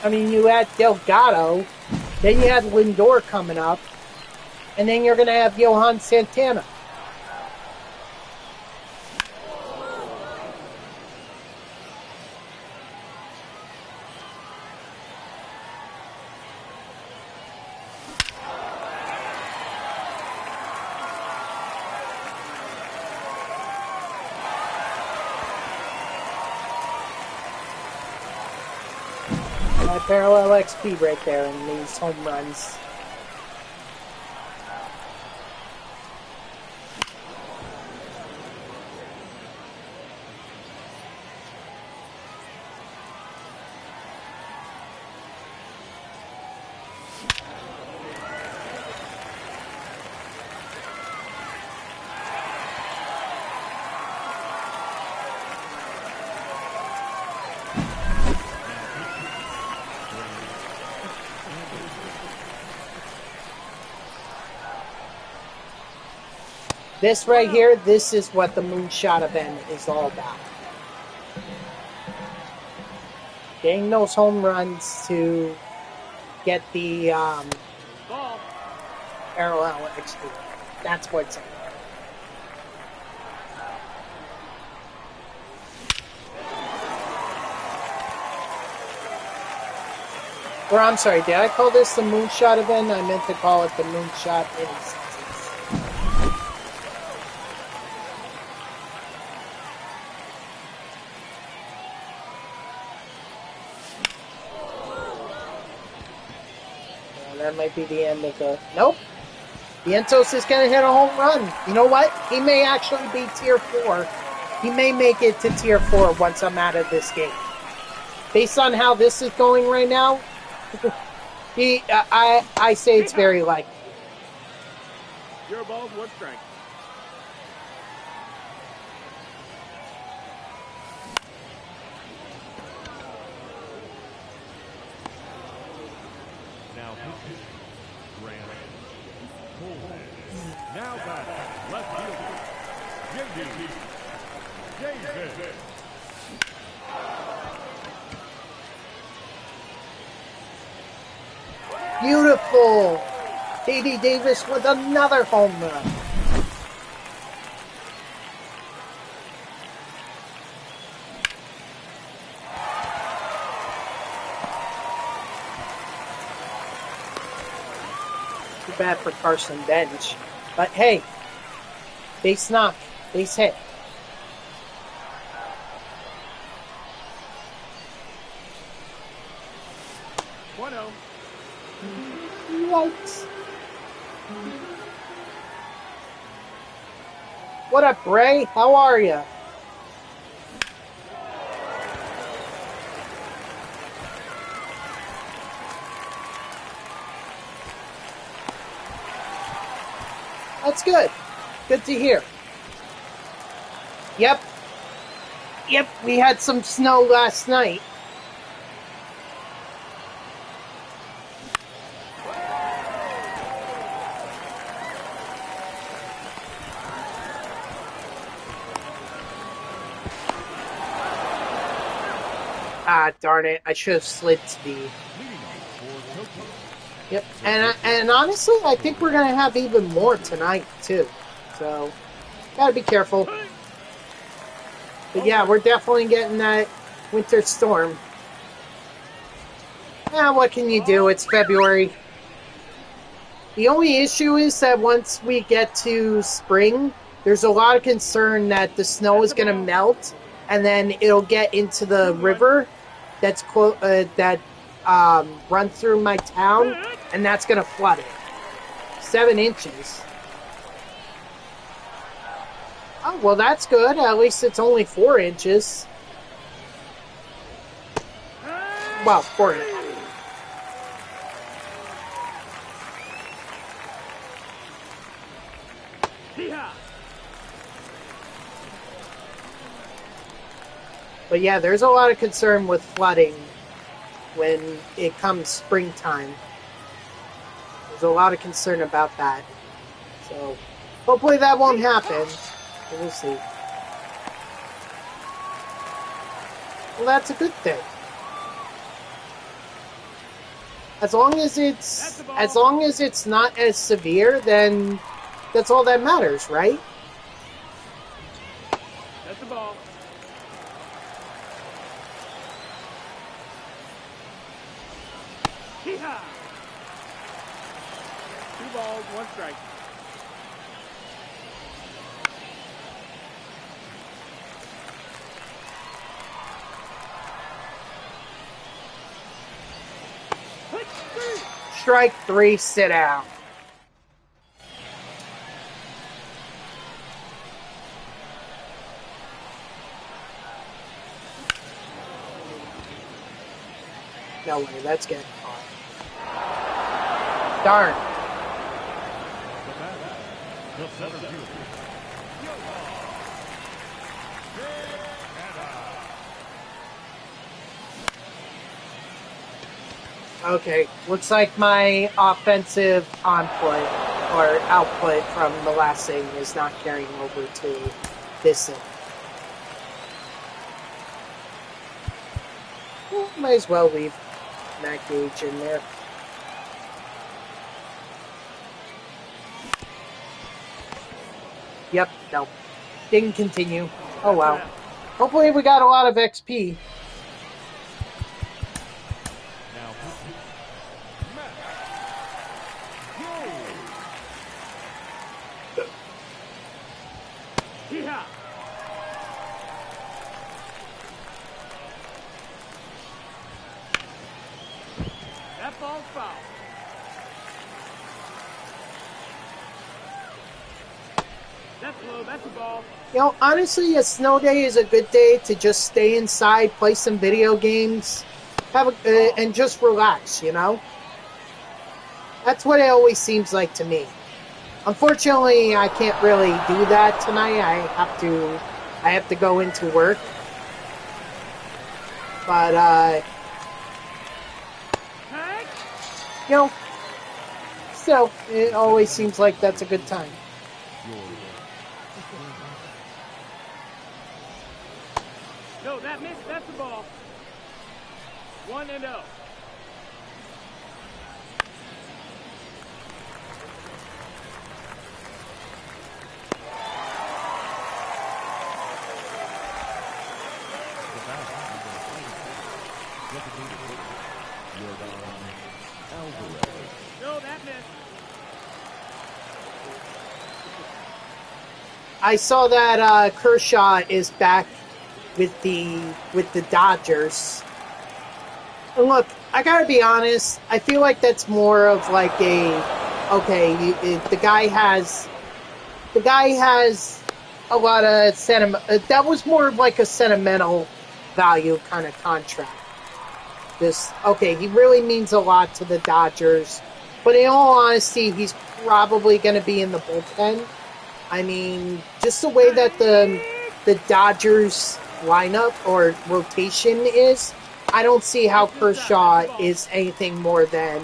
I mean, you had Delgado, then you had Lindor coming up, and then you're going to have Johan Santana. My parallel XP right there in these home runs. This right here, this is what the Moonshot event is all about. Getting those home runs to get the Ball. parallel XP. That's what's in it. Or I'm sorry, did I call this the Moonshot event? I meant to call it the Moonshot Mini Seasons. That might be the end of the... Nope. Vientos is going to hit a home run. You know what? He may actually be tier 4. He may make it to tier 4 once I'm out of this game. Based on how this is going right now, I say it's very likely. Your ball's what strike? Now pitching. Grant. Coleman. Now batting. Left fielder. J.D. Davis. Beautiful. J.D. Davis with another home run. Too bad for Carson Bench. But hey, base knock, base hit. Yikes. What up, Ray? How are ya? That's good. Good to hear. Yep. Yep, we had some snow last night. Ah, darn it. I should have slid speed. Yep, and honestly, I think we're going to have even more tonight, too. So, gotta be careful. But yeah, we're definitely getting that winter storm. What can you do? It's February. The only issue is that once we get to spring, there's a lot of concern that the snow is going to melt, and then it'll get into the river that's that runs through my town, and that's going to flood it. 7 inches. Oh, well, that's good. At least it's only 4 inches. Well, 4 inches. But yeah, there's a lot of concern with flooding when it comes springtime. There's a lot of concern about that. So hopefully that won't happen. We'll see. Well, that's a good thing. As long as it's not as severe, then that's all that matters, right? That's the ball. Hee-haw! 2 balls, 1 strike. Strike 3, sit down. No way, that's getting caught. Darn. The center fielder. Okay, looks like my offensive onput or output from the last inning is not carrying over to this inning. Well, might as well leave Matt Gage in there. Yep, no. Didn't continue. Oh well. Hopefully we got a lot of XP. Now, Matt. Hee-haw! That ball's foul. That's low, that's a ball. You know, honestly, a snow day is a good day to just stay inside, play some video games, and just relax, you know? That's what it always seems like to me. Unfortunately, I can't really do that tonight. I have to go into work. But, you know, still, it always seems like that's a good time. No, that missed. That's the ball. 1-0. No, that missed. I saw that Kershaw is back with the Dodgers. And look, I gotta be honest. I feel like that's more of like the guy has a lot of sentiment. That was more of like a sentimental value kind of contract. He really means a lot to the Dodgers, but in all honesty, he's probably going to be in the bullpen. I mean, just the way that the Dodgers lineup or rotation is, I don't see how Kershaw is anything more than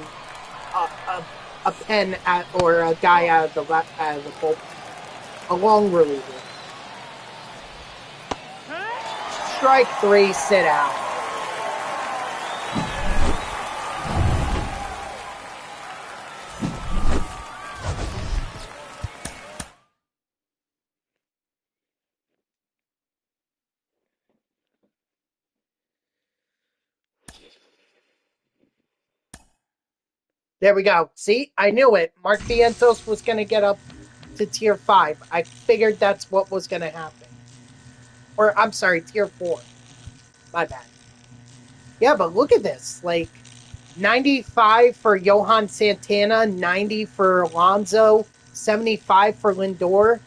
a pen or a guy out of the bullpen, a long reliever. Strike 3, sit out. There we go. See, I knew it. Mark Vientos was going to get up to tier 5. I figured that's what was going to happen. Or, I'm sorry, tier 4. My bad. Yeah, but look at this. Like, 95 for Johan Santana, 90 for Alonso, 75 for Lindor,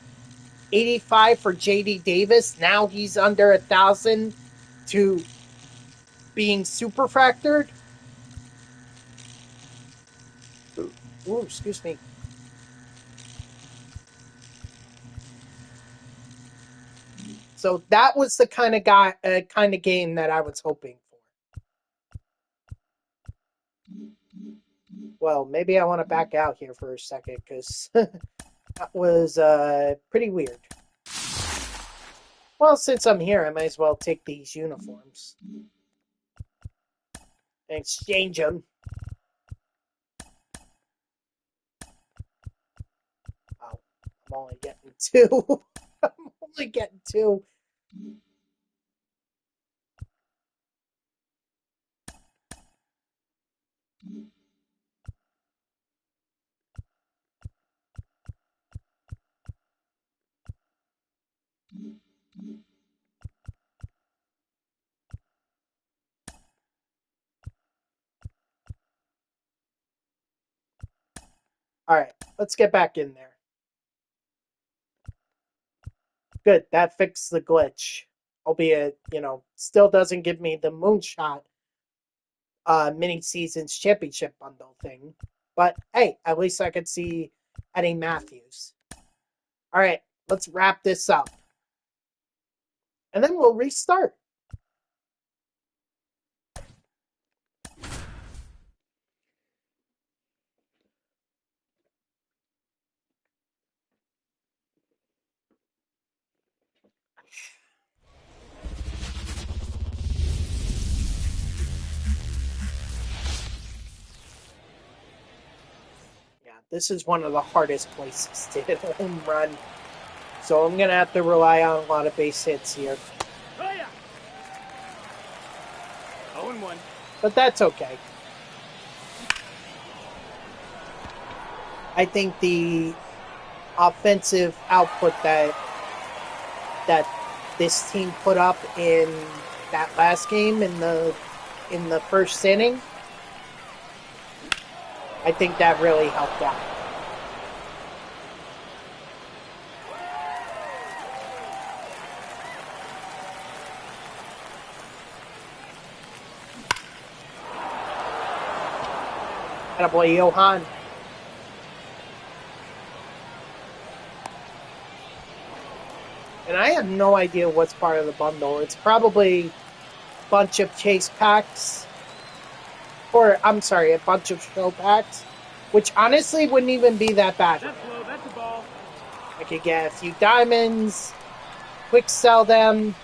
85 for JD Davis. Now he's under 1,000 to being super fractured. Ooh, excuse me. So that was the kind of game that I was hoping for. Well, maybe I want to back out here for a second because that was pretty weird. Well, since I'm here, I might as well take these uniforms and exchange them. Oh, I'm only getting 2. I'm only getting 2. All right, let's get back in there. Good, that fixed the glitch. Albeit, still doesn't give me the Moonshot Mini Seasons Championship bundle thing. But hey, at least I could see Eddie Matthews. All right, let's wrap this up. And then we'll restart. Yeah, this is one of the hardest places to hit a home run. So I'm going to have to rely on a lot of base hits here. Oh, yeah. 0-1. But that's okay. I think the offensive output that this team put up in that last game in the first inning, I think that really helped out. Attaboy, Johan. And I have no idea what's part of the bundle. It's probably a bunch of chase packs. Or, I'm sorry, a bunch of show packs. Which honestly wouldn't even be that bad. That's low, that's a ball. I could get a few diamonds, quick sell them,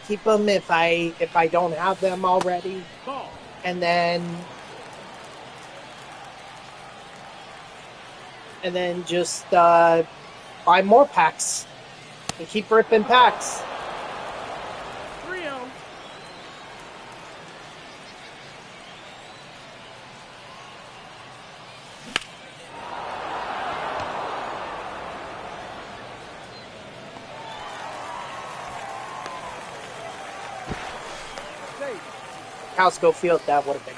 keep them if I don't have them already. Ball. And then just buy more packs and keep ripping packs. 3-0. Costco Field, that would have been.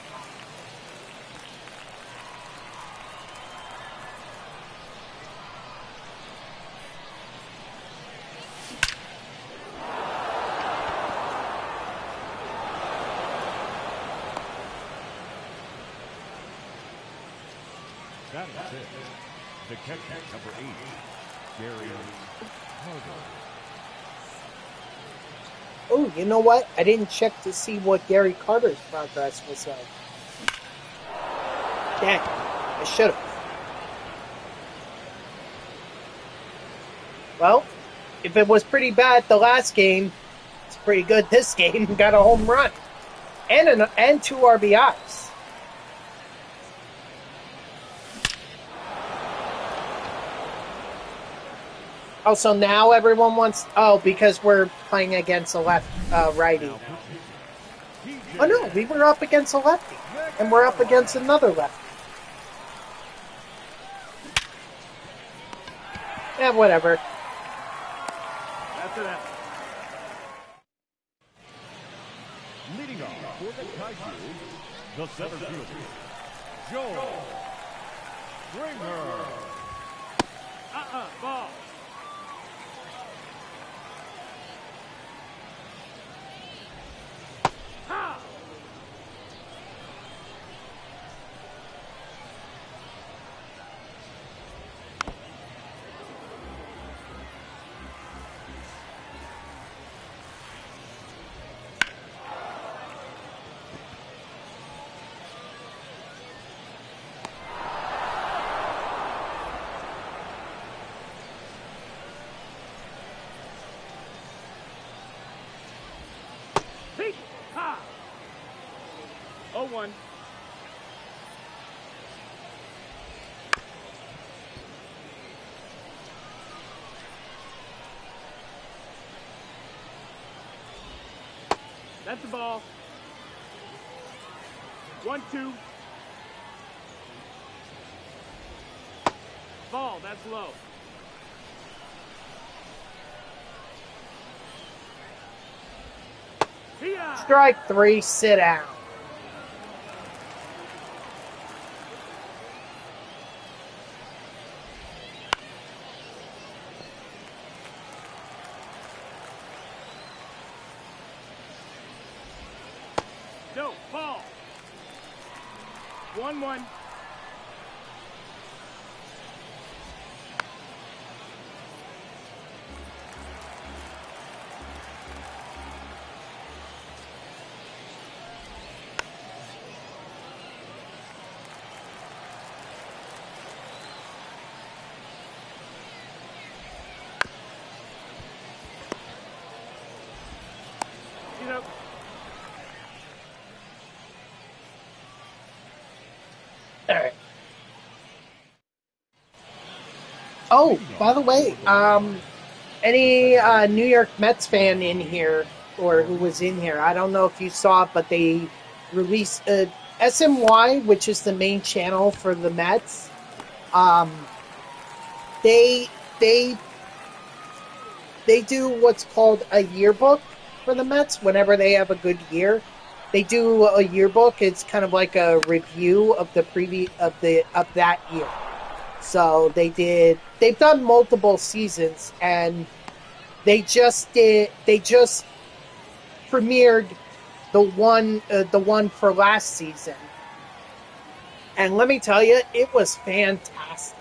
That is it. The catcher, number 8, Gary Carter. Oh, you know what? I didn't check to see what Gary Carter's progress was like. Dang, I should have. Well, if it was pretty bad the last game, it's pretty good this game. Got a home run and 2 RBIs. Also, now everyone wants... Oh, because we're playing against a righty. Oh, no, we were up against a lefty. And we're up against another lefty. Yeah, whatever. That's it. Leading off for the Kaiju, the center fielder, Joe Springer. Ball. Ha! Peek! Ha! 0-1. That's the ball. 1-2. Ball, that's low. Here! Strike 3, sit down. No, ball. 1-1. You know. All right. Oh, by the way, any New York Mets fan in here, or who was in here, I don't know if you saw it, but they released SMY, which is the main channel for the Mets. They do what's called a yearbook for the Mets whenever they have a good year. They do a yearbook. It's kind of like a review of the of that year. So they've done multiple seasons, and they just premiered the one for last season. And let me tell you, it was fantastic.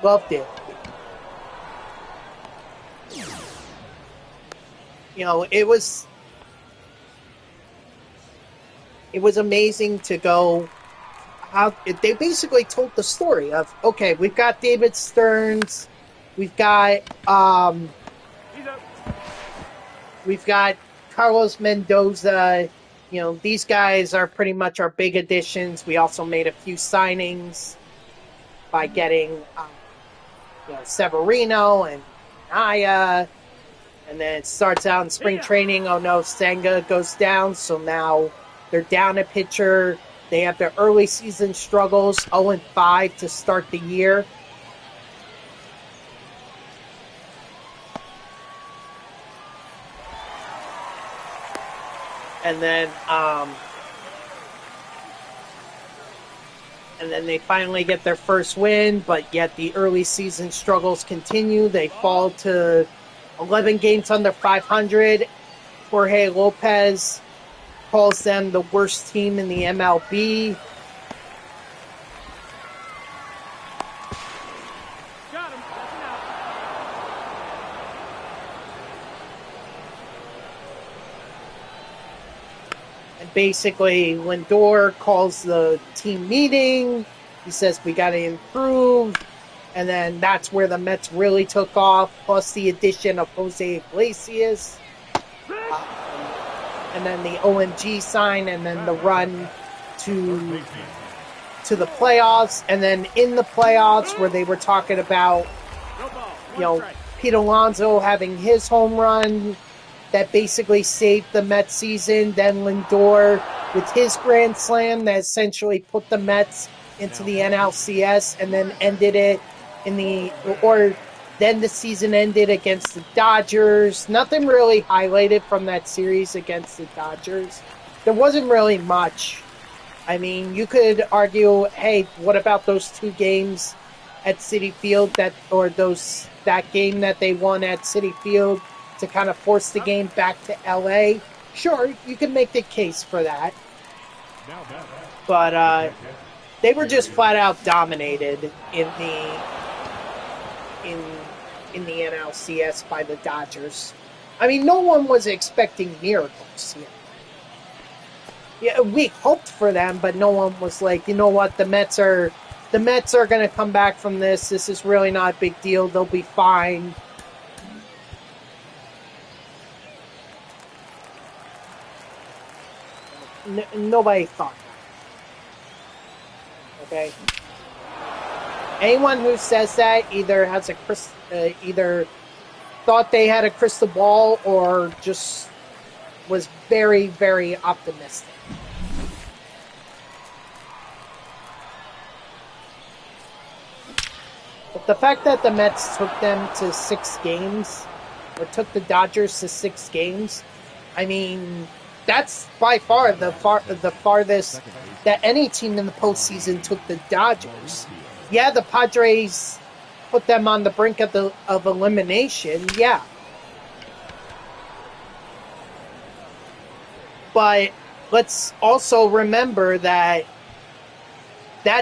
Loved it. You know, it was amazing to go. They basically told the story of, okay, we've got David Stearns, we've got Carlos Mendoza. You know, these guys are pretty much our big additions. We also made a few signings by getting Severino and Naya. And then it starts out in spring training. Oh no, Senga goes down. So now they're down a pitcher. They have their early season struggles, 0-5 to start the year. And then they finally get their first win, but yet the early season struggles continue. They fall to 11 games under 500. Jorge Lopez calls them the worst team in the MLB. Got him. That's an out. And basically, Lindor calls the team meeting. He says, we got to improve. And then that's where the Mets really took off, plus the addition of Jose Iglesias. And then the OMG sign, and then the run to the playoffs. And then in the playoffs, where they were talking about, No ball. you know, Strike. Pete Alonso having his home run that basically saved the Mets season. Then Lindor with his grand slam that essentially put the Mets into the NLCS and then ended it then the season ended against the Dodgers. Nothing really highlighted from that series against the Dodgers. There wasn't really much. I mean, you could argue, hey, what about those 2 games at Citi Field that game that they won at Citi Field to kind of force the game back to LA? Sure, you can make the case for that. But they were just flat out dominated in the NLCS by the Dodgers. I mean, no one was expecting miracles here. Yeah, we hoped for them, but no one was like, you know what, the Mets are going to come back from this. This is really not a big deal. They'll be fine. Nobody thought that. Okay. Anyone who says that either has either thought they had a crystal ball or just was very, very optimistic. But the fact that the Mets took them to 6 games, or took the Dodgers to 6 games, I mean, that's by far the farthest that any team in the postseason took the Dodgers. Yeah, the Padres put them on the brink of elimination, yeah. But let's also remember that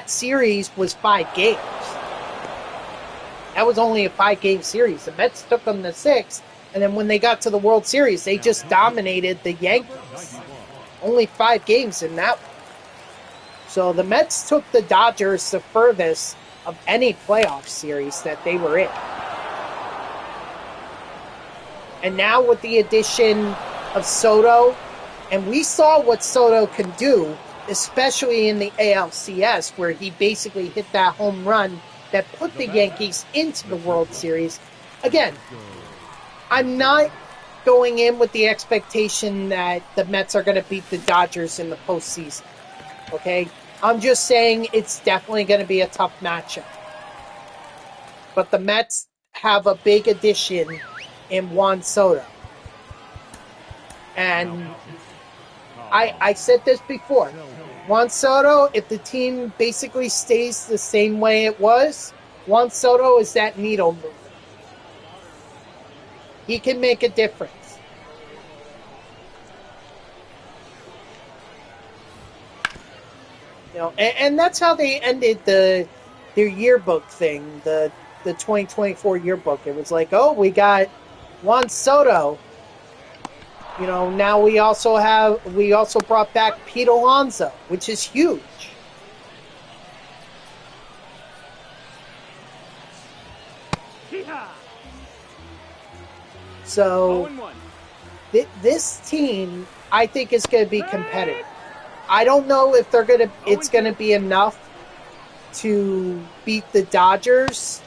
series was 5 games. That was only a 5-game series. The Mets took them to 6, and then when they got to the World Series, they just dominated the Yankees. Only 5 games in that one. So the Mets took the Dodgers the furthest of any playoff series that they were in. And now with the addition of Soto, and we saw what Soto can do, especially in the ALCS, where he basically hit that home run that put the Yankees into the World Series. Again, I'm not going in with the expectation that the Mets are going to beat the Dodgers in the postseason. Okay? I'm just saying it's definitely going to be a tough matchup. But the Mets have a big addition in Juan Soto. And I said this before. Juan Soto, if the team basically stays the same way it was, Juan Soto is that needle mover. He can make a difference. You know, and that's how they ended their yearbook thing, the 2024 yearbook. It was like, oh, we got Juan Soto. You know, now we also brought back Pete Alonso, which is huge. So this team, I think, is going to be competitive. I don't know if it's going to be enough to beat the Dodgers.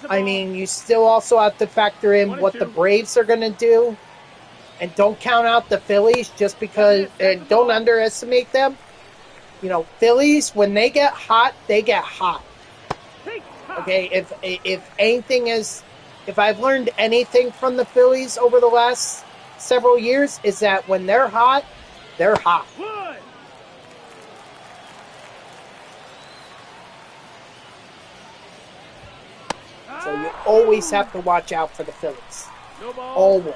I mean, you still also have to factor in what the Braves are going to do. And don't count out the Phillies just because, and don't underestimate them. You know, Phillies, when they get hot, they get hot. Okay, if I've learned anything from the Phillies over the last several years, is that when they're hot, they're hot. So you always have to watch out for the Phillies. Always.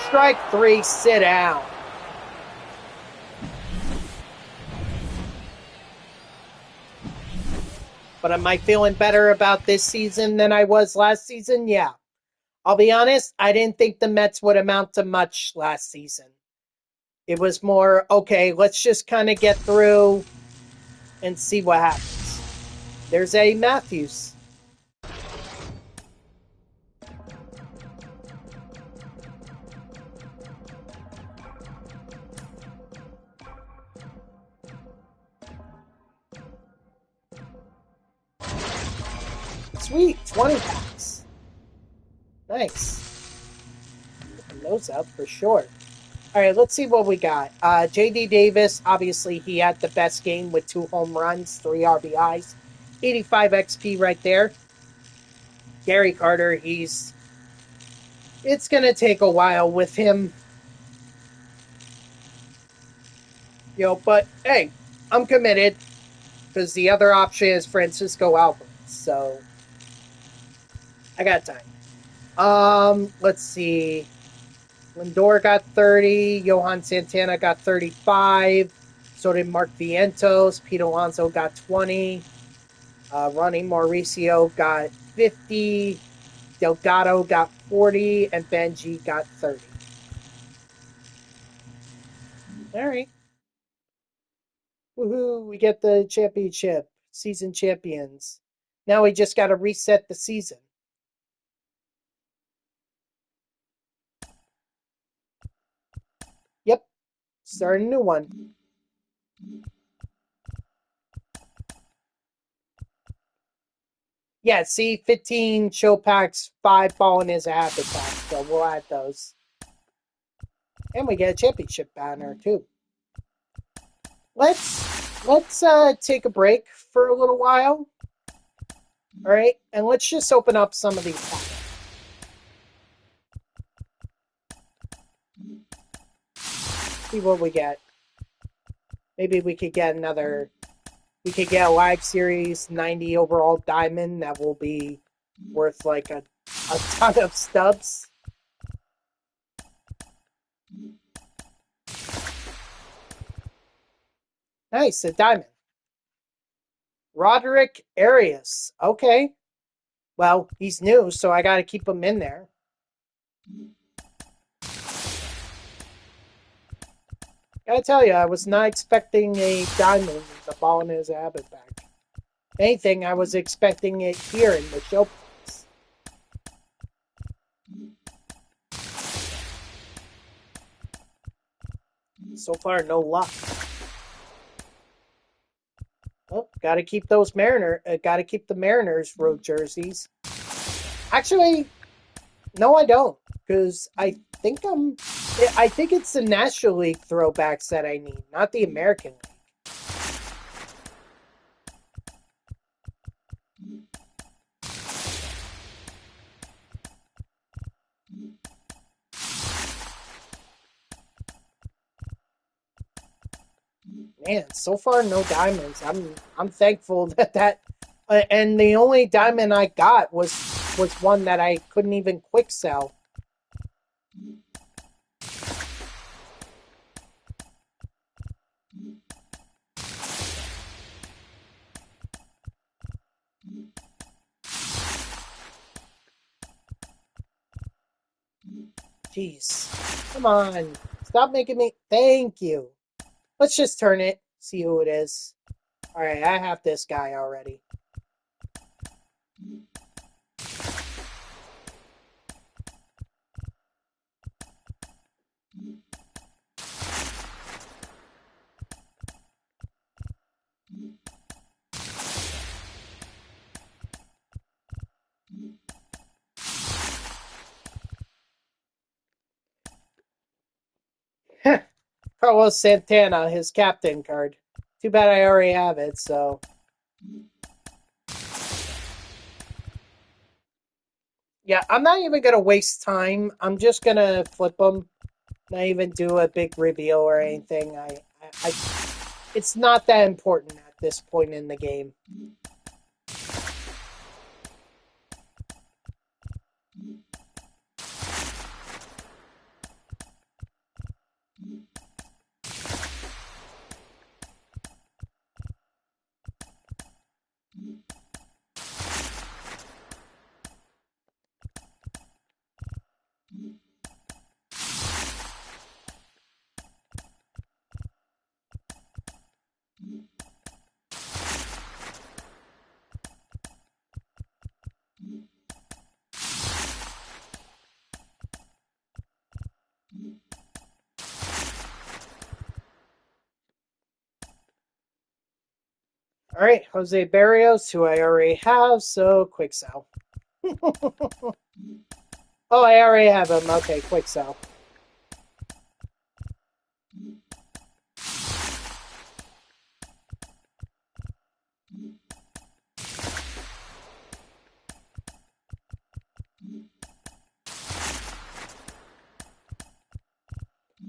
Strike 3, sit down. But am I feeling better about this season than I was last season? Yeah. I'll be honest, I didn't think the Mets would amount to much last season. It was more, okay, let's just kind of get through and see what happens. There's Eddie Matthews. Sweet, 20 packs. Nice. Picking those up for sure. All right, let's see what we got. J.D. Davis, obviously, he had the best game with 2 home runs, 3 RBIs, 85 XP right there. Gary Carter, it's going to take a while with him, but hey, I'm committed because the other option is Francisco Alvarez. So I got time. Let's see. Lindor got 30. Johan Santana got 35. So did Mark Vientos. Pete Alonso got 20. Ronnie Mauricio got 50. Delgado got 40. And Benji got 30. All right. Woohoo. We get the championship. Season champions. Now we just got to reset the season. Yep. Start a new one. Yeah, see, 15 show packs, 5 ball in his habitat. So we'll add those. And we get a championship banner too. Let's take a break for a little while. All right, and let's just open up some of these packs. See what we get. Maybe we could get another. We could get a live series 90 overall diamond that will be worth like a ton of stubs. Nice, a diamond. Roderick Arias. Okay. Well, he's new, so I got to keep him in there. Gotta tell you, I was not expecting a diamond with the ball in his habit back. If anything, I was expecting it here in the show. So far, no luck. Oh, gotta keep those gotta keep the Mariners road jerseys. Actually, no, I don't, because I think it's the National League throwbacks that I need, not the American League. Man, so far no diamonds. I'm thankful that and the only diamond I got was one that I couldn't even quick sell. Jeez. Come on. Stop making me. Thank you. Let's just turn it. See who it is. Alright, I have this guy already. Carlos Santana, his captain card. Too bad I already have it, so. Yeah, I'm not even going to waste time. I'm just going to flip them. Not even do a big reveal or anything. It's not that important at this point in the game. All right, Jose Barrios, who I already have, so quick sell. Oh, I already have him. Okay, quick sell.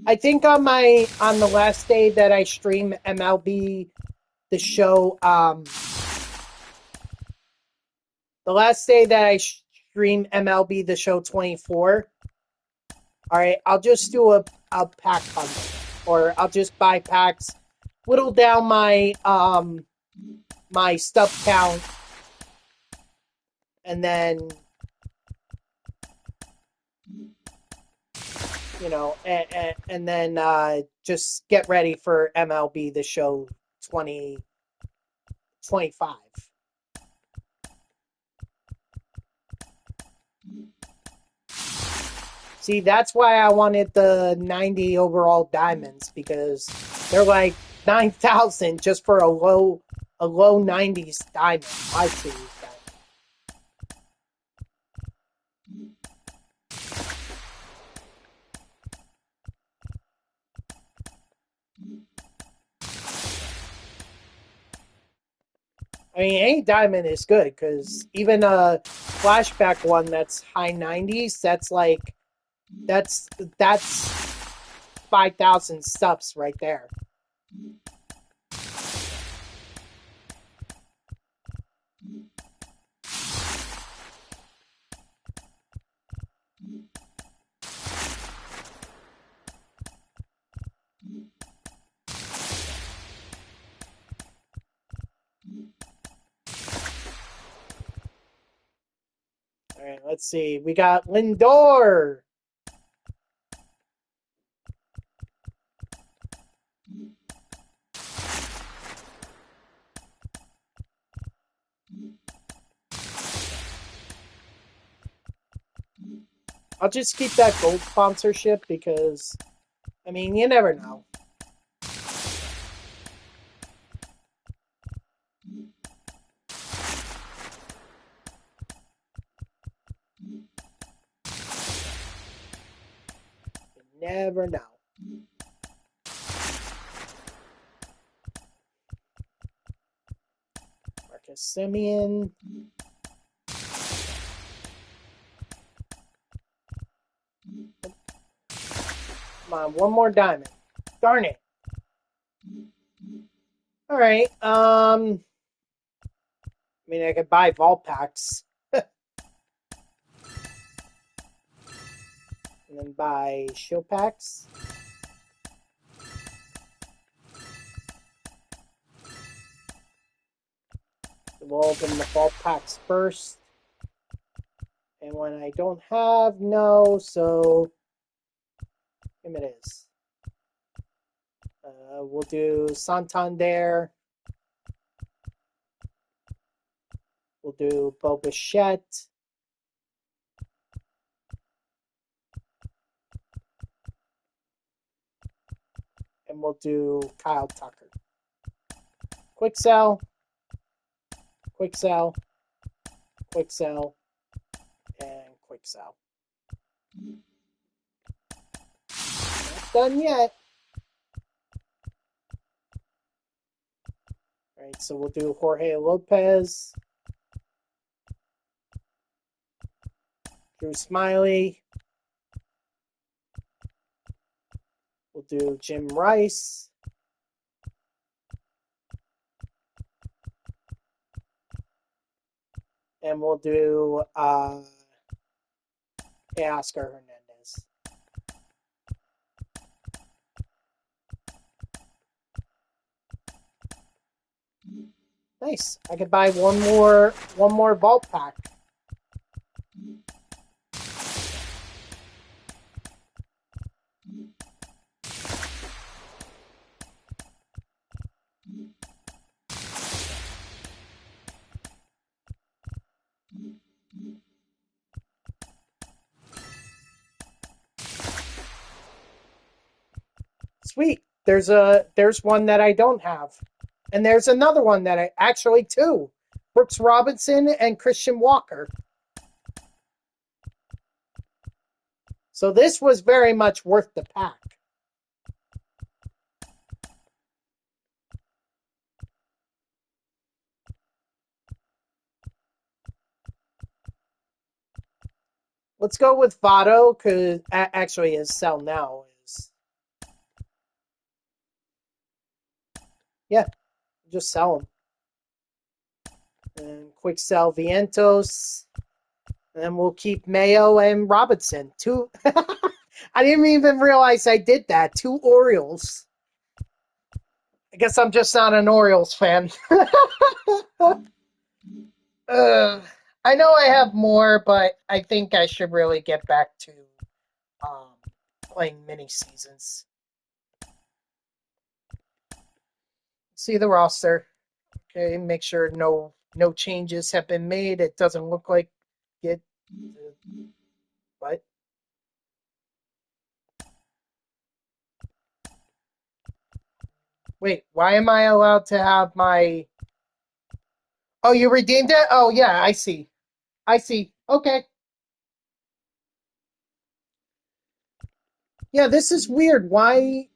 I think on the last day that I stream MLB the show, the last day that I stream MLB the show 24, all right, I'll just do a pack bundle, or I'll just buy packs, whittle down my my stuff count, and then and then just get ready for MLB the show 2025. See, that's why I wanted the 90 overall diamonds, because they're like 9,000 just for a low 90s diamond, 5 series diamond. I mean, any diamond is good, because even a flashback one that's high 90s, that's 5,000 subs right there. All right, let's see. We got Lindor. I'll just keep that gold sponsorship because, I mean, you never know. You never know. Marcus Simeon. Come on, one more diamond. Darn it. All right. I mean, I could buy vault packs. And then buy shield packs. We'll open the vault packs first. And when I don't have, no, so him it is. We'll do Santander. We'll do Bo Bichette. And we'll do Kyle Tucker. Quick sell. Quick sell. Quick sell. And quick sell. Not done yet. All right, so we'll do Jorge Lopez. Drew Smiley. We'll do Jim Rice. And we'll do Oscar Hernandez. Nice. I could buy one more vault pack. Sweet. There's one that I don't have. And there's another one that I actually two. Brooks Robinson and Christian Walker. So this was very much worth the pack. Let's go with Votto, because actually his sell now is Yeah, just sell them. And quick sell Vientos. And then we'll keep Mayo and Robinson. Two. I didn't even realize I did that. 2 Orioles. I guess I'm just not an Orioles fan. I know I have more, but I think I should really get back to um, playing mini seasons. See the roster. Okay, make sure no changes have been made. It doesn't look like it. But wait, why am I allowed to have my? Oh, you redeemed it? Oh yeah, I see. I see. Okay. Yeah, this is weird. Why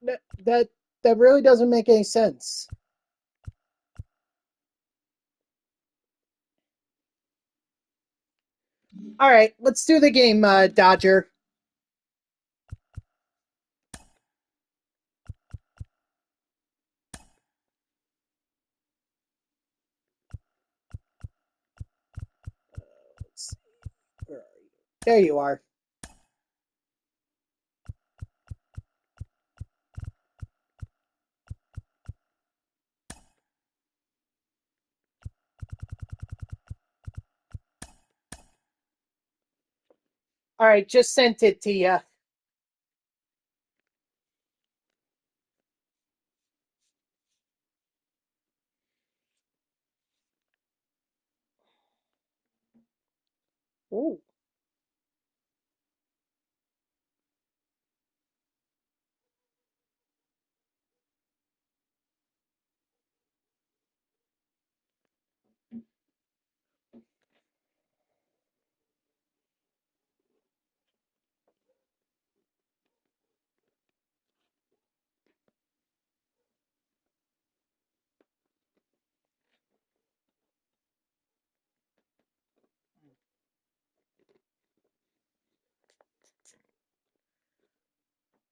that that that really doesn't make any sense. All right, let's do the game, Dodger. Let's see. Where are you? There you are. All right, just sent it to you. Ooh.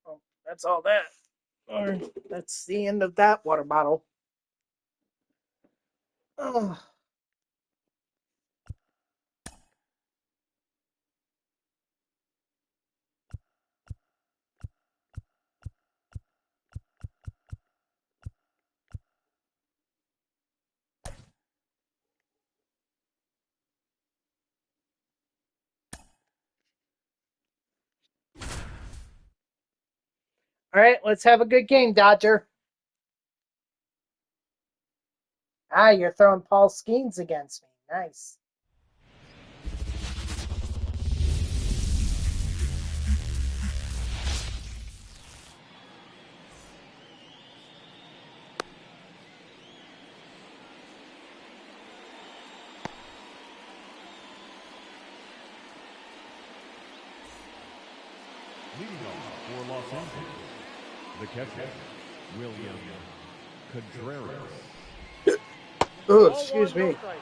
Oh, that's all that. Or that's the end of that water bottle. Oh. All right, let's have a good game, Dodger. Ah, you're throwing Paul Skeens against me. Nice. Leading off for Los Angeles, the catcher, William Contreras. Oh, Ball one, excuse no me. strike.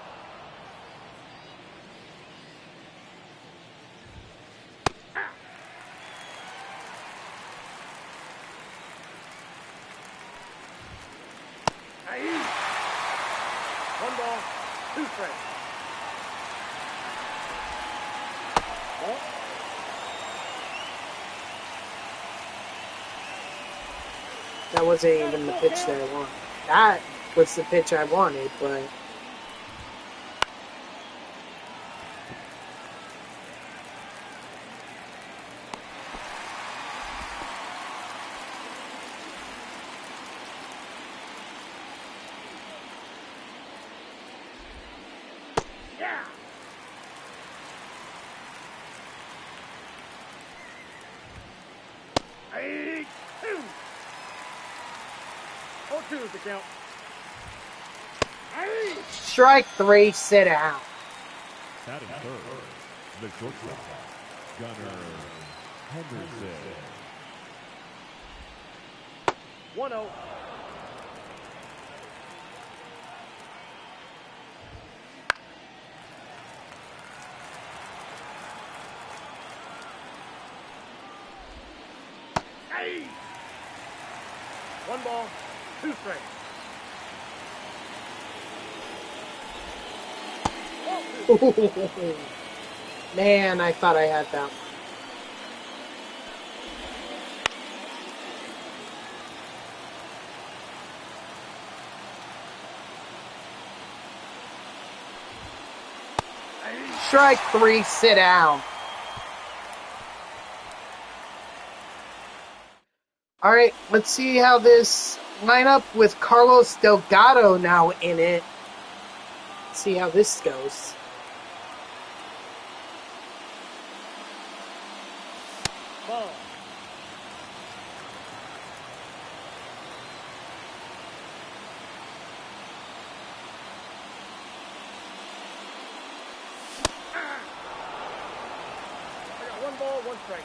Aye. 1 ball, 2 strikes. Ball. That wasn't even the pitch that I wanted. That was the pitch I wanted, but Yeah. Aye. 2. 0-2 is the count. Aye. strike 3, sit down. Batting third, the shortstop, Gunnar Henderson. 1-0. Aye. One ball, two strikes. Man, I thought I had that one. Strike 3, sit down. All right, let's see how this lineup with Carlos Delgado now in it. Let's see how this goes. Ball. I got one ball, one strike.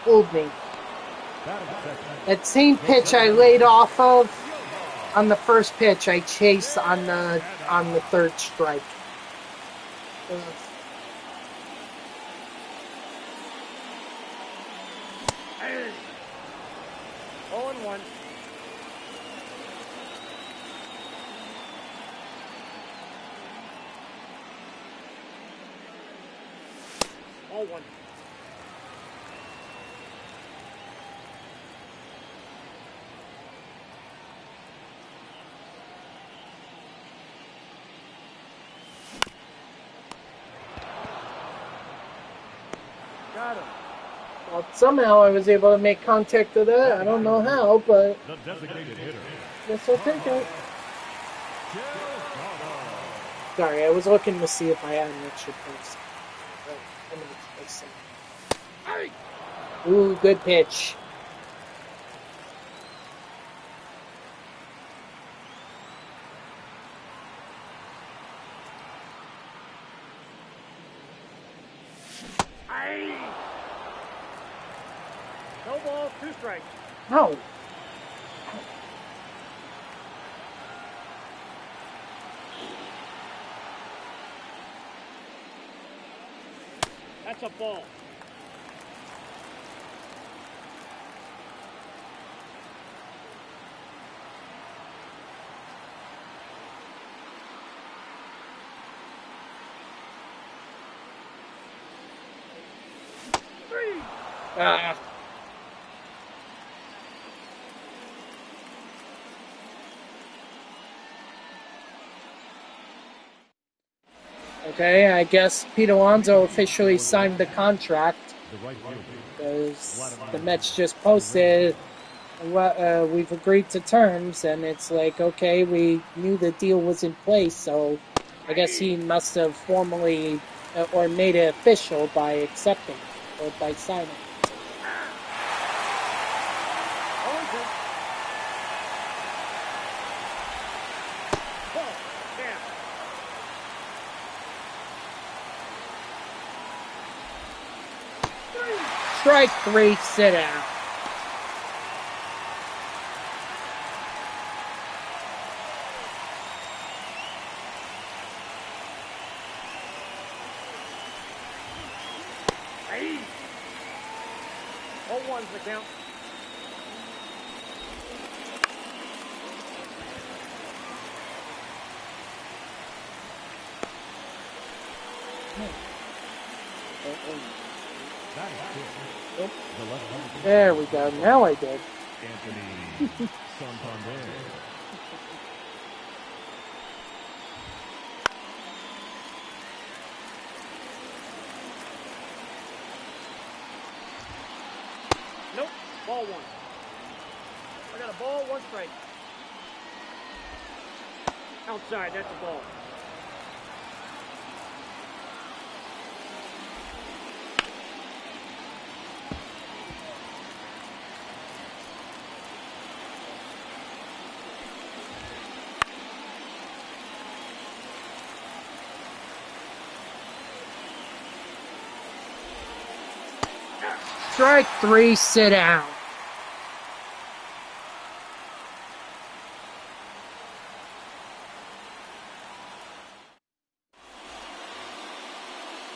Fooled me. That same pitch I laid off of on the first pitch, I chased on the third strike. Ugh. Hey. 0-1. All one. Got him. Well, somehow I was able to make contact with that. I don't know how, but The designated hitter. guess I'll take it. Delgado. Sorry, I was looking to see if I had an extra post. I'm gonna play some. Hey. Ooh, good pitch. Hey. No ball, two strikes. No. That's a ball. Three. Ah. Okay, I guess Pete Alonso officially signed the contract The right fielder. because the Mets just posted, we've agreed to terms, and it's like, okay, we knew the deal was in place, so I guess he must have formally or made it official by accepting it or by signing it. 0-2. Ball. Down. Three. Strike 3, sit down. Hey. 0-1's the count. That is good. Yep. The left-handed There we go. Now I did. Anthony Santander. Nope. Ball one. I got a ball, one strike. Outside, that's a ball. Strike 3, sit down.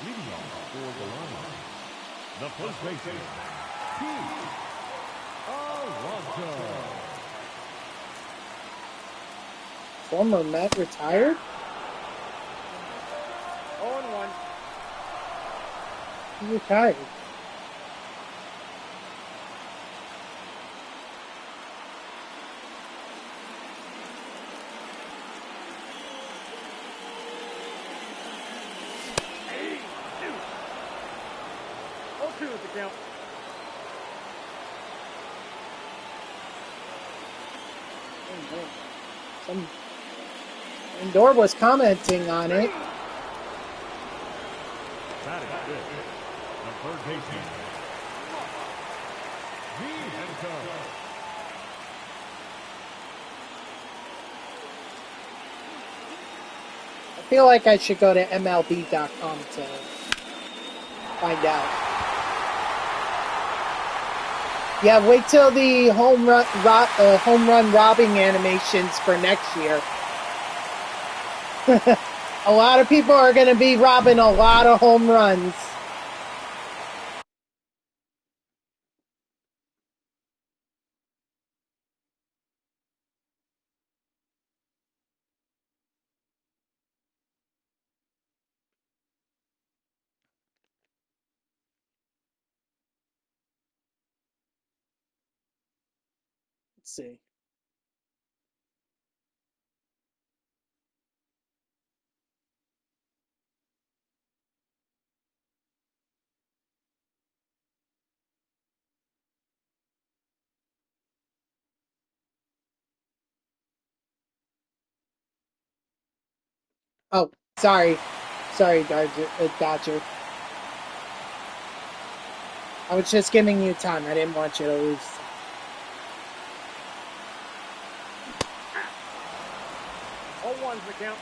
Leading off for the line, the first baseman, Pete Alonso. Former Met retired? 0-1. He retired. Two is the count. Some Lindor was commenting on it. Batting fifth, the third baseman, Viento. I feel like I should go to MLB.com to find out. Yeah, wait till the home run robbing animations for next year. A lot of people are going to be robbing a lot of home runs. Let's see. Oh, sorry. Sorry, Dodger. I was just giving you time. I didn't want you to lose. 0-1's the count.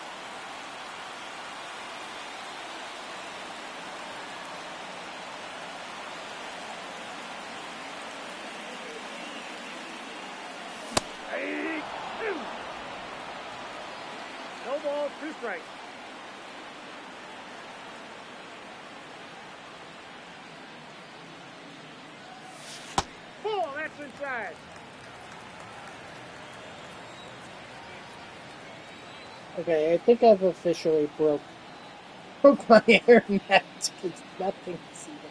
No balls, 2 strikes. Ball, that's inside. Okay, I think I've officially broke my internet because nothing seemed to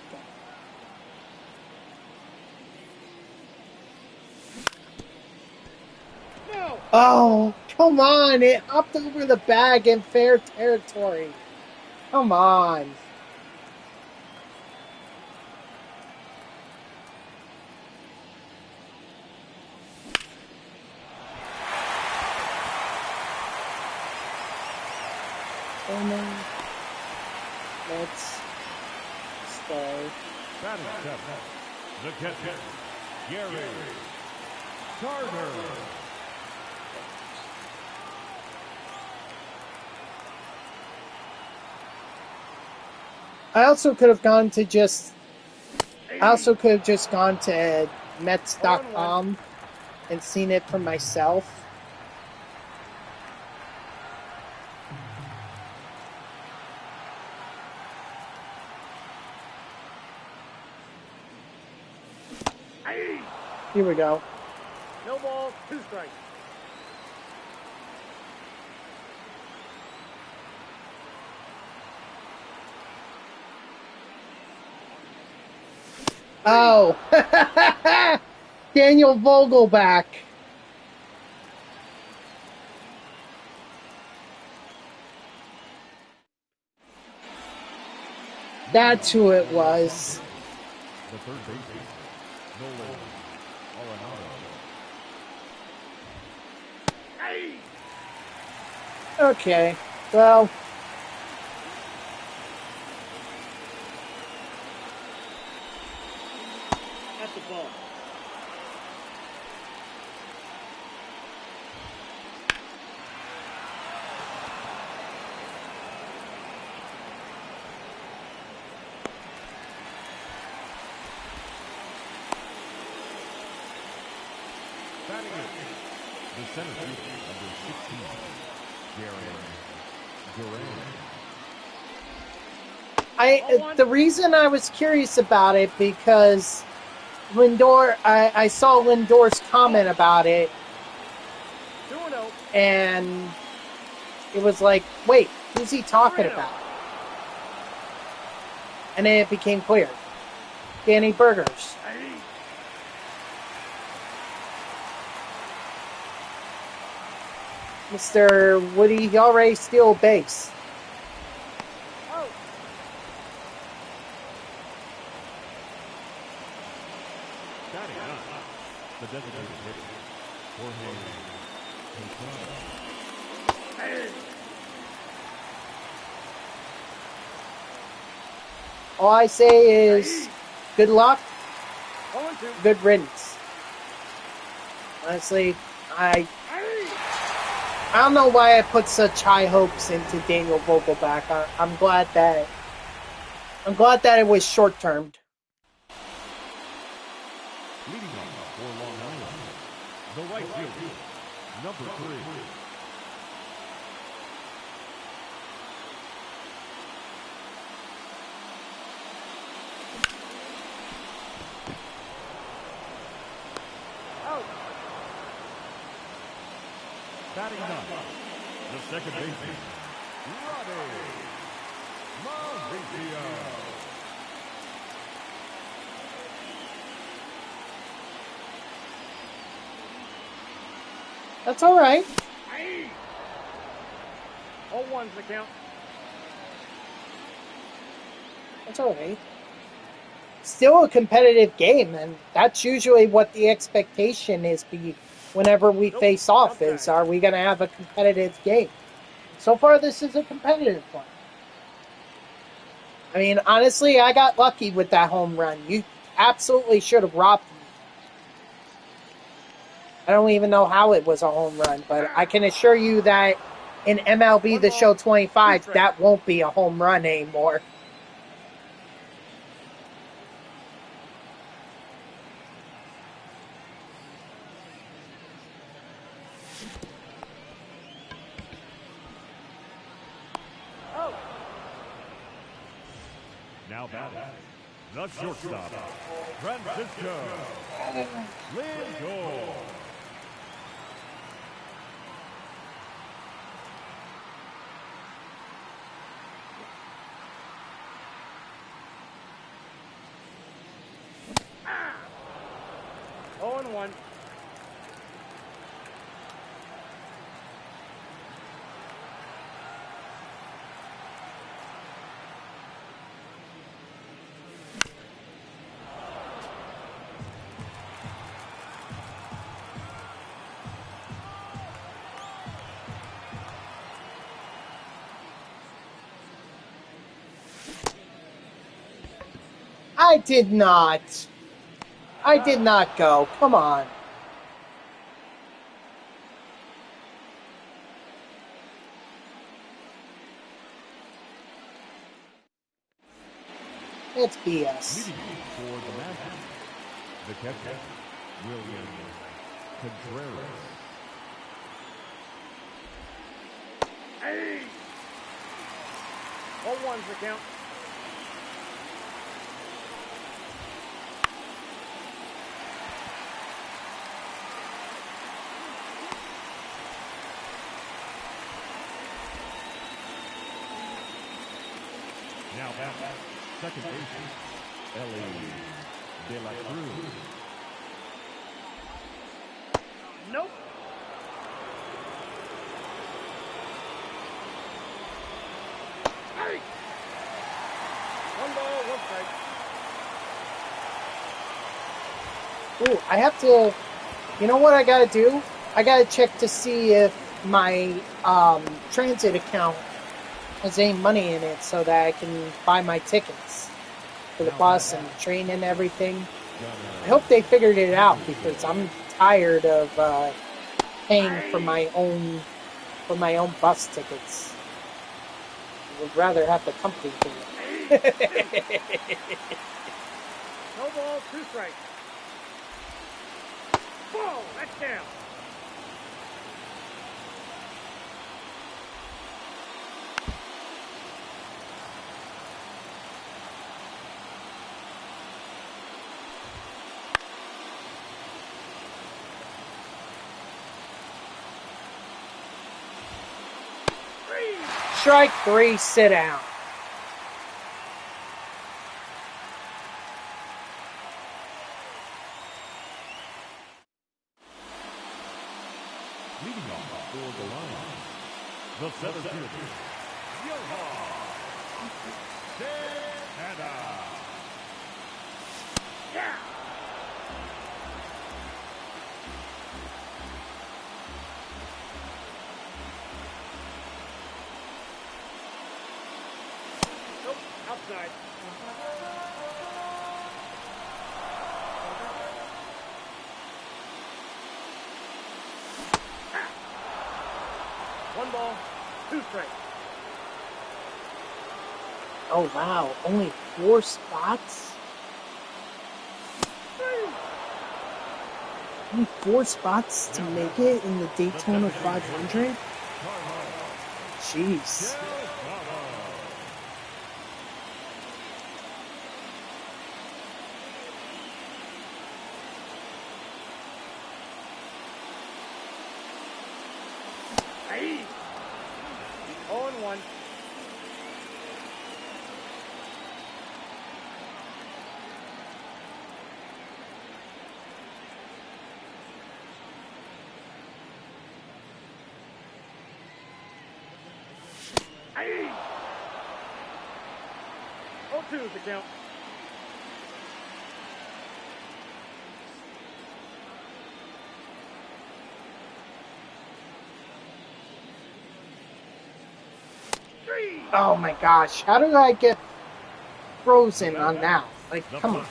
go. No. Oh, come on. It hopped over the bag in fair territory. Come on. Oh no. Let's start. Batting seventh, the catcher, Gary Carter. I also could have gone to just gone to Mets.com and seen it for myself. Here we go. No balls, 2 strikes. Oh. Daniel Vogelback. That's who it was. The third baseman, Nolan Arenado. Okay. Well. That's the ball. Batting it, the center fielder, number 16, Darren Duran. The reason I was curious about it because Lindor, I saw Lindor's comment about it, 2-0. and it was like, wait, who's he talking about? And then it became clear. Danny Burgers. Mr. Woody, he already steal base. Oh. Batting up, the designated hitter, Jorge Quintana. All I say is, good luck, 0-2. good riddance. Honestly, I don't know why I put such high hopes into Daniel Vogelback. I'm glad that it was short termed. Leading off for Long Island, the right fielder, number 3. Out. Batting ninth, the second baseman, Robbie Mauricio. That's all right. 0-1's the count. That's all right. Still a competitive game, and that's usually what the expectation is. Whenever we face off, is are we going to have a competitive game? So far, this is a competitive one. I mean, honestly, I got lucky with that home run. You absolutely should have robbed me. I don't even know how it was a home run, but I can assure you that in MLB The Show 25, that won't be a home run anymore. Now batting, the shortstop, Francisco Lindor. Oh, and 1. I did not. I did not go. Come on. It's BS. Leading for the Nationals, the catcher, William Contreras. Hey! 0-1's the count. Now back, second baseman, Ellie De La Cruz. Nope. Hey! 1 ball, 1 strike. Ooh, I have to... You know what I gotta do? I gotta check to see if my transit account has any money in it so that I can buy my tickets for the bus and the train and everything. I hope they figured it out because I'm tired of paying for my own bus tickets. I would rather have the company do it. No ball, 2 strikes. Ball, that's down. Strike 3, sit down. Leading off for the Lions, the center fielder, Johan Canada. Yeah. Nope, outside. One ball, 2 strikes. Oh, wow. Only 4 spots? Only 4 spots to make it in the Daytona 500? Jeez. Aye. 0-1. Aye. 0-2 is the count. Oh my gosh. How did I get frozen on that? Like, come on.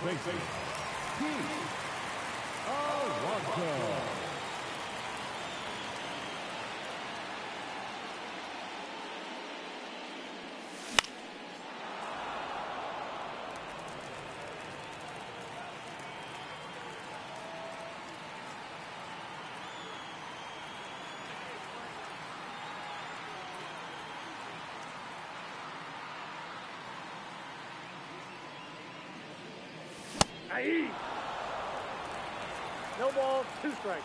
Aye. No balls, 2 strikes.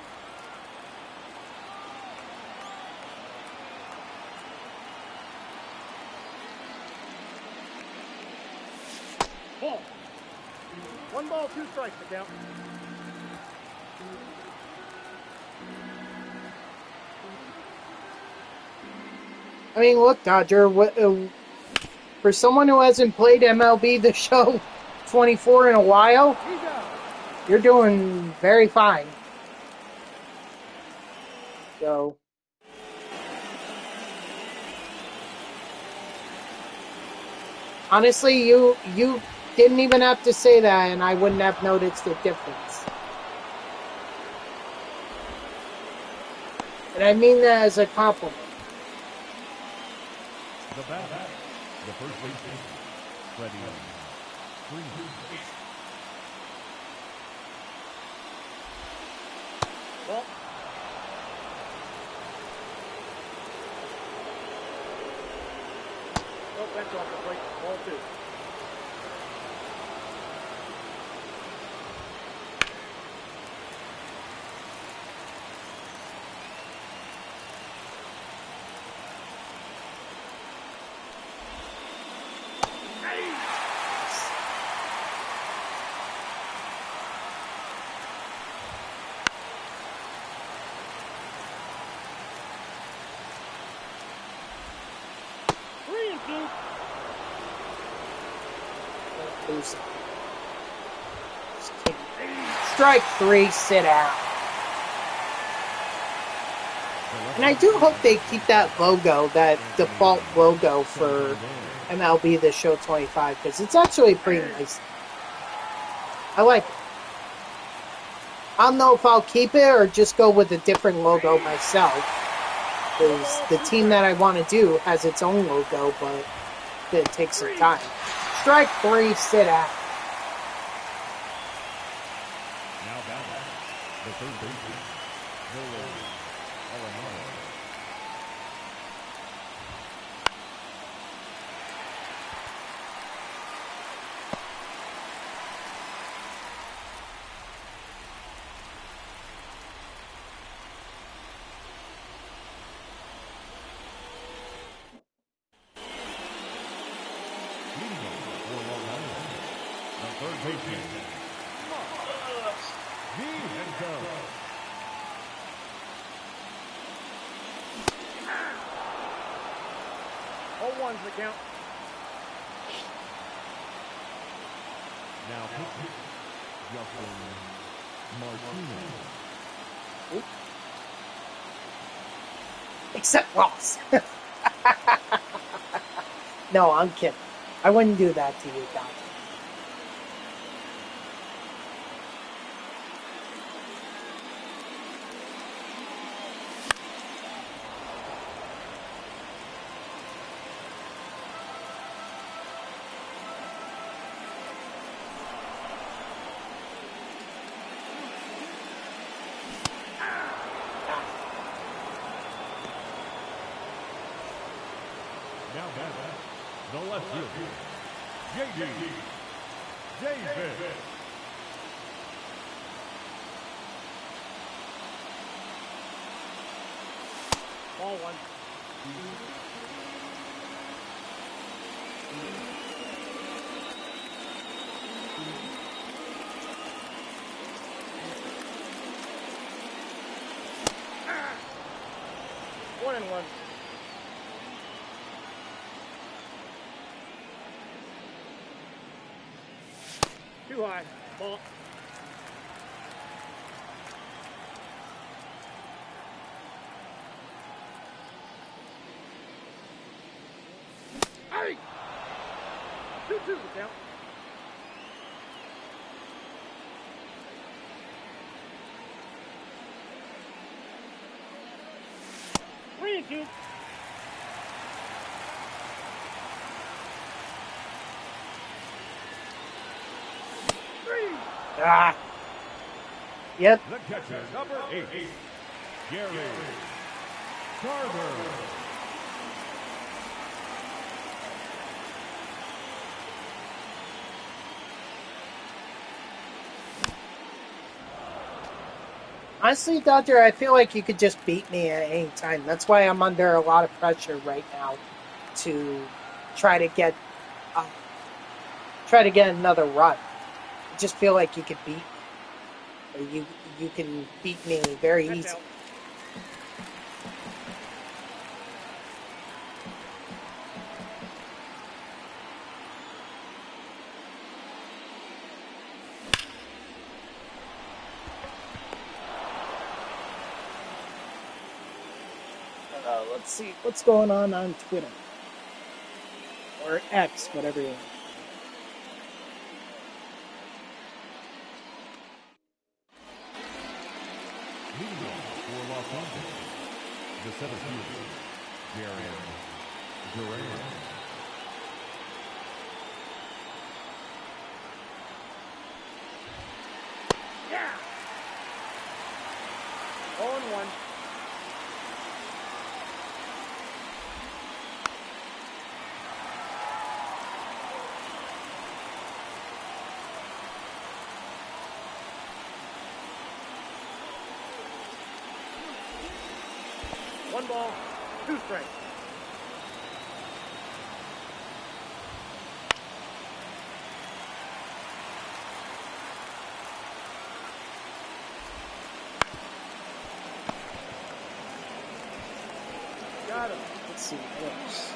Ball. 1 ball, 2 strikes to count. I mean, look, Dodger, for someone who hasn't played MLB The Show 24 in a while, you're doing very fine. So, honestly, you didn't even have to say that, and I wouldn't have noticed the difference. And I mean that as a compliment. The batter, the first baseman, Freddie Freeman. Ball. Nope, that's off the plate. Ball 2. Strike 3, sit down. And I do hope they keep that logo, that default logo for MLB The Show 25, because it's actually pretty nice. I like it. I don't know if I'll keep it or just go with a different logo myself, because the team that I want to do has its own logo, but it's going to take some time. Strike 3, sit down. Now batting, The third baseman, Nolan Arenado. Leading off for Long Island, the third baseman, Viento. Oh, one's the count. Now pitching, Justin Martinez. Except Ross. No, I'm kidding. I wouldn't do that to you, guys. Now batting, the left fielder, J.D. Davis. Ball one. One and one. Too high. Ball. Hey! 2-2 the count. Three and two. Ah. Yep. The catcher, number 8, Gary Carter. Honestly, Dodger, I feel like you could just beat me at any time. That's why I'm under a lot of pressure right now to try to get another run. I just feel like you could beat me. Or you can beat me very That's easily. out. Let's see what's going on Twitter or X, whatever you want. Leading off for Los Angeles, the center fielder, Jarren Duran. Yeah! 0 and 1. One ball, 2 strikes. Got him. Let's see what else.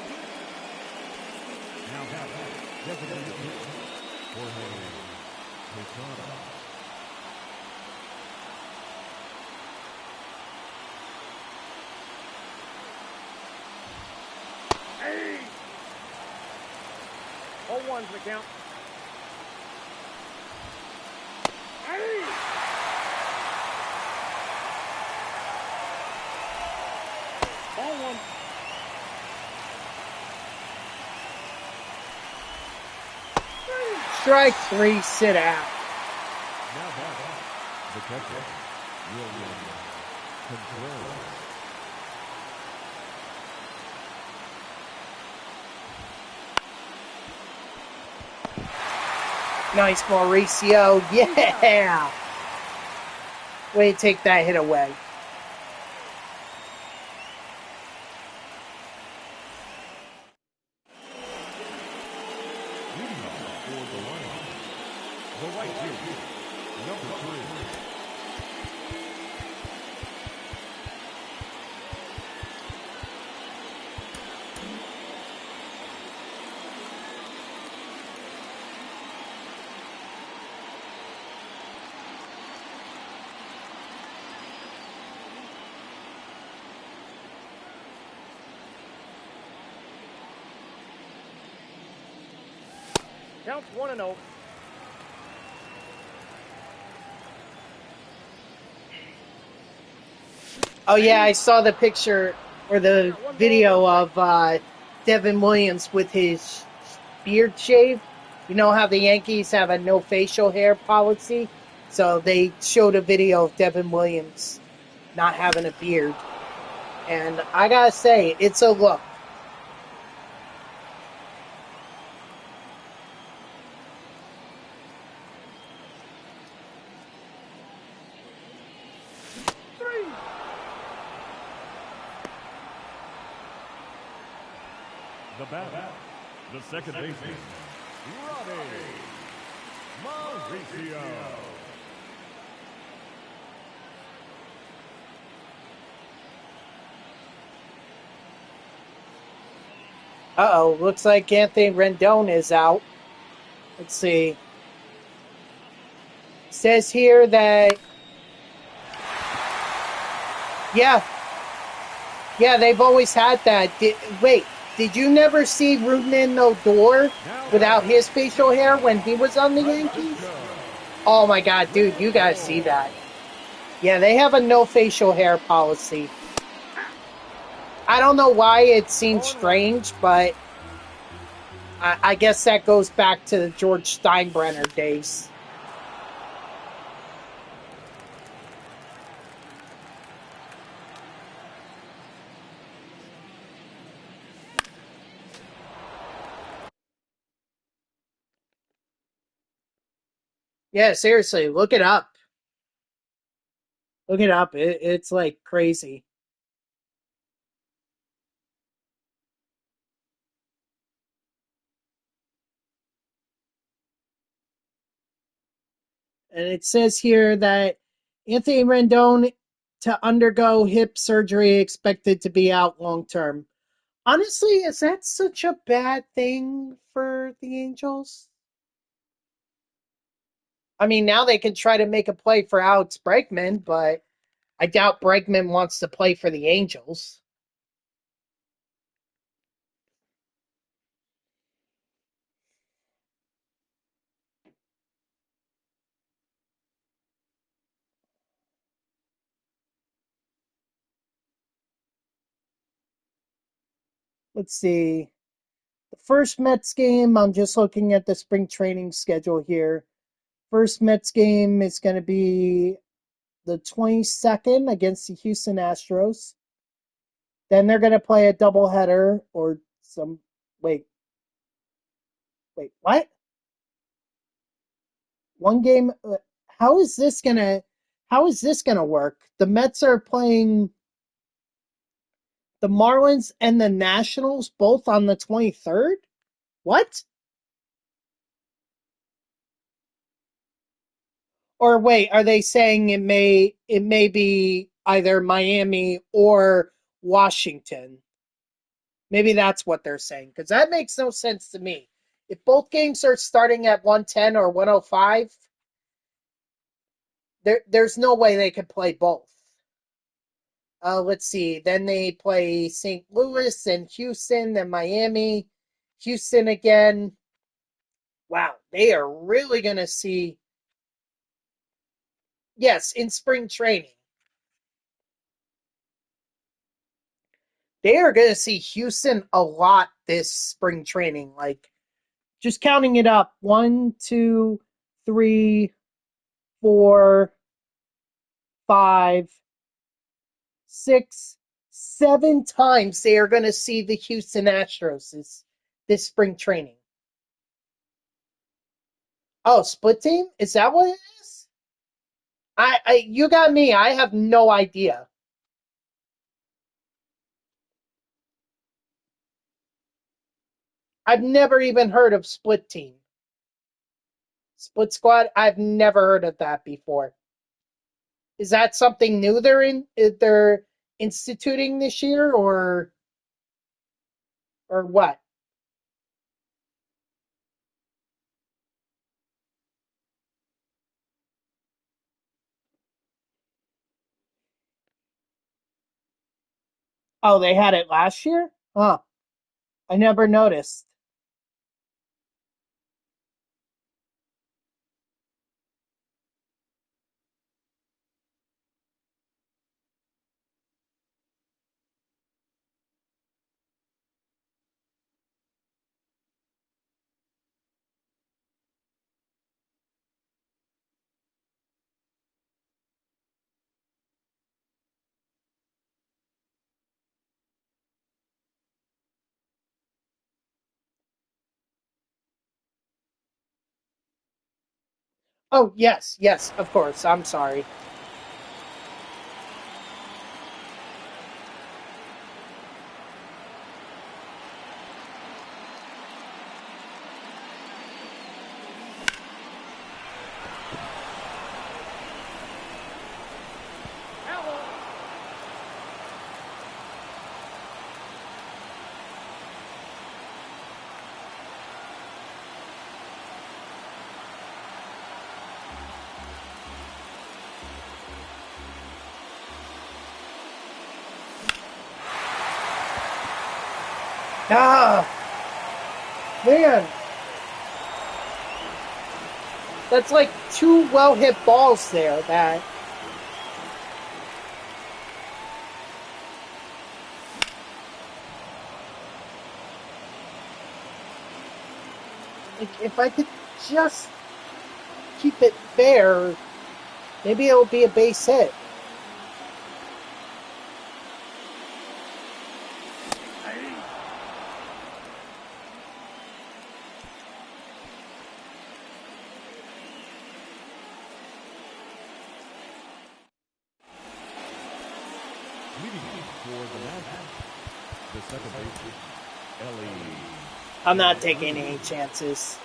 Now batting, designated hitter, Jorge Posada. Hey! 0-1's the count. Hey! Ball one. Strike 3, sit out. Now batting, the catcher, William Contreras. Nice, Mauricio. Yeah. Way to take that hit away. Leading off for the Lions, the right fielder, number 3. Counts 1-0. Oh yeah, I saw the picture or the video of Devin Williams with his beard shaved. You know how the Yankees have a no facial hair policy? So they showed a video of Devin Williams not having a beard. And I gotta say, it's a look. The batter, the second baseman, Robbie Mauricio. Uh-oh, looks like Anthony Rendon is out. Let's see. Says here that yeah, they've always had that. Wait, did you never see Rougned Odor without his facial hair when he was on the Yankees? Oh my god, dude, you gotta see that. Yeah, they have a no facial hair policy. I don't know why it seems strange, but I guess that goes back to the George Steinbrenner days. Yeah, seriously, look it up. Look it up. It's like crazy. And it says here that Anthony Rendon to undergo hip surgery expected to be out long term. Honestly, is that such a bad thing for the Angels? I mean, now they can try to make a play for Alex Bregman, but I doubt Bregman wants to play for the Angels. Let's see. The first Mets game, I'm just looking at the spring training schedule here. First Mets game is going to be the 22nd against the Houston Astros. Then they're going to play a doubleheader or some. Wait, what? One game. How is this gonna? How is this gonna work? The Mets are playing the Marlins and the Nationals both on the 23rd. What? Or wait, are they saying it may be either Miami or Washington? Maybe that's what they're saying because that makes no sense to me. If both games are starting at 110 or 105, there's no way they could play both. Let's see. Then they play St. Louis and Houston, then Miami, Houston again. Wow, they are really going to see. Yes, in spring training. They are going to see Houston a lot this spring training. Like, just counting it up 1, 2, 3, 4, 5, 6, 7 times they are going to see the Houston Astros this spring training. Oh, split team? Is that what it is? You got me. I have no idea. I've never even heard of split team. Split squad? I've never heard of that before. Is that something new they're instituting this year or what? Oh, they had it last year? Huh. I never noticed. Oh, yes, yes, of course. I'm sorry. Hello. Ah, man. That's like 2 well hit balls there that like if I could just keep it fair, maybe it'll be a base hit. Leading for the Nationals, the second baseman, Ellie. I'm not taking any chances.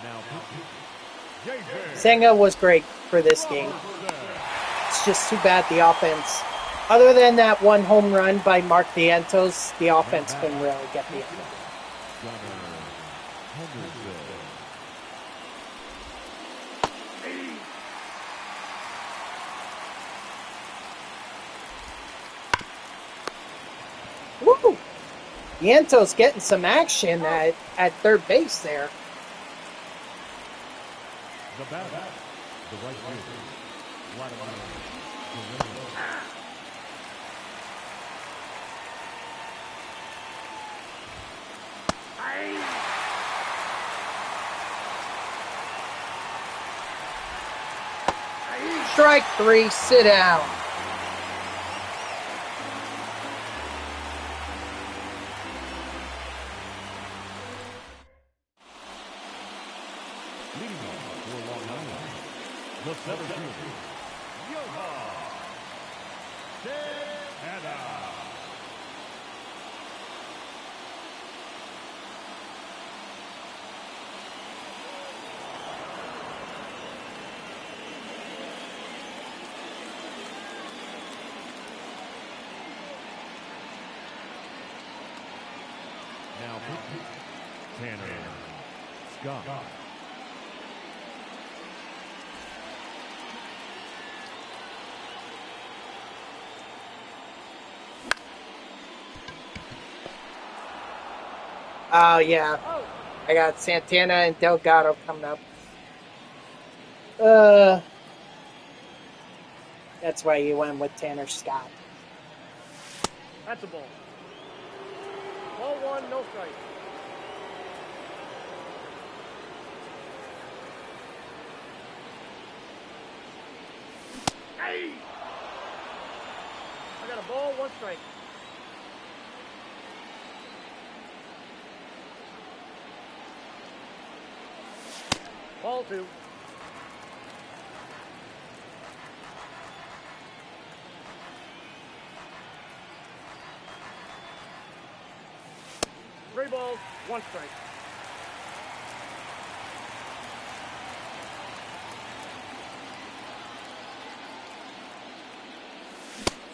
Now pitching, JJ. Senga was great for this game. It's just too bad the offense, other than that one home run by Mark Vientos, the offense couldn't really get me. Woo! Vientos getting some action at third base there. The batter, the right fielder, Vladimir Guerrero. Strike 3, sit down. Leading off for Long Island, the center fielder, Johan Santana. Now pitching, Tanner Scott. Oh, yeah. I got Santana and Delgado coming up. That's why you went with Tanner Scott. That's a ball. Ball 1, no strike. a ball, 1 strike. Ball 2. Three balls, 1 strike.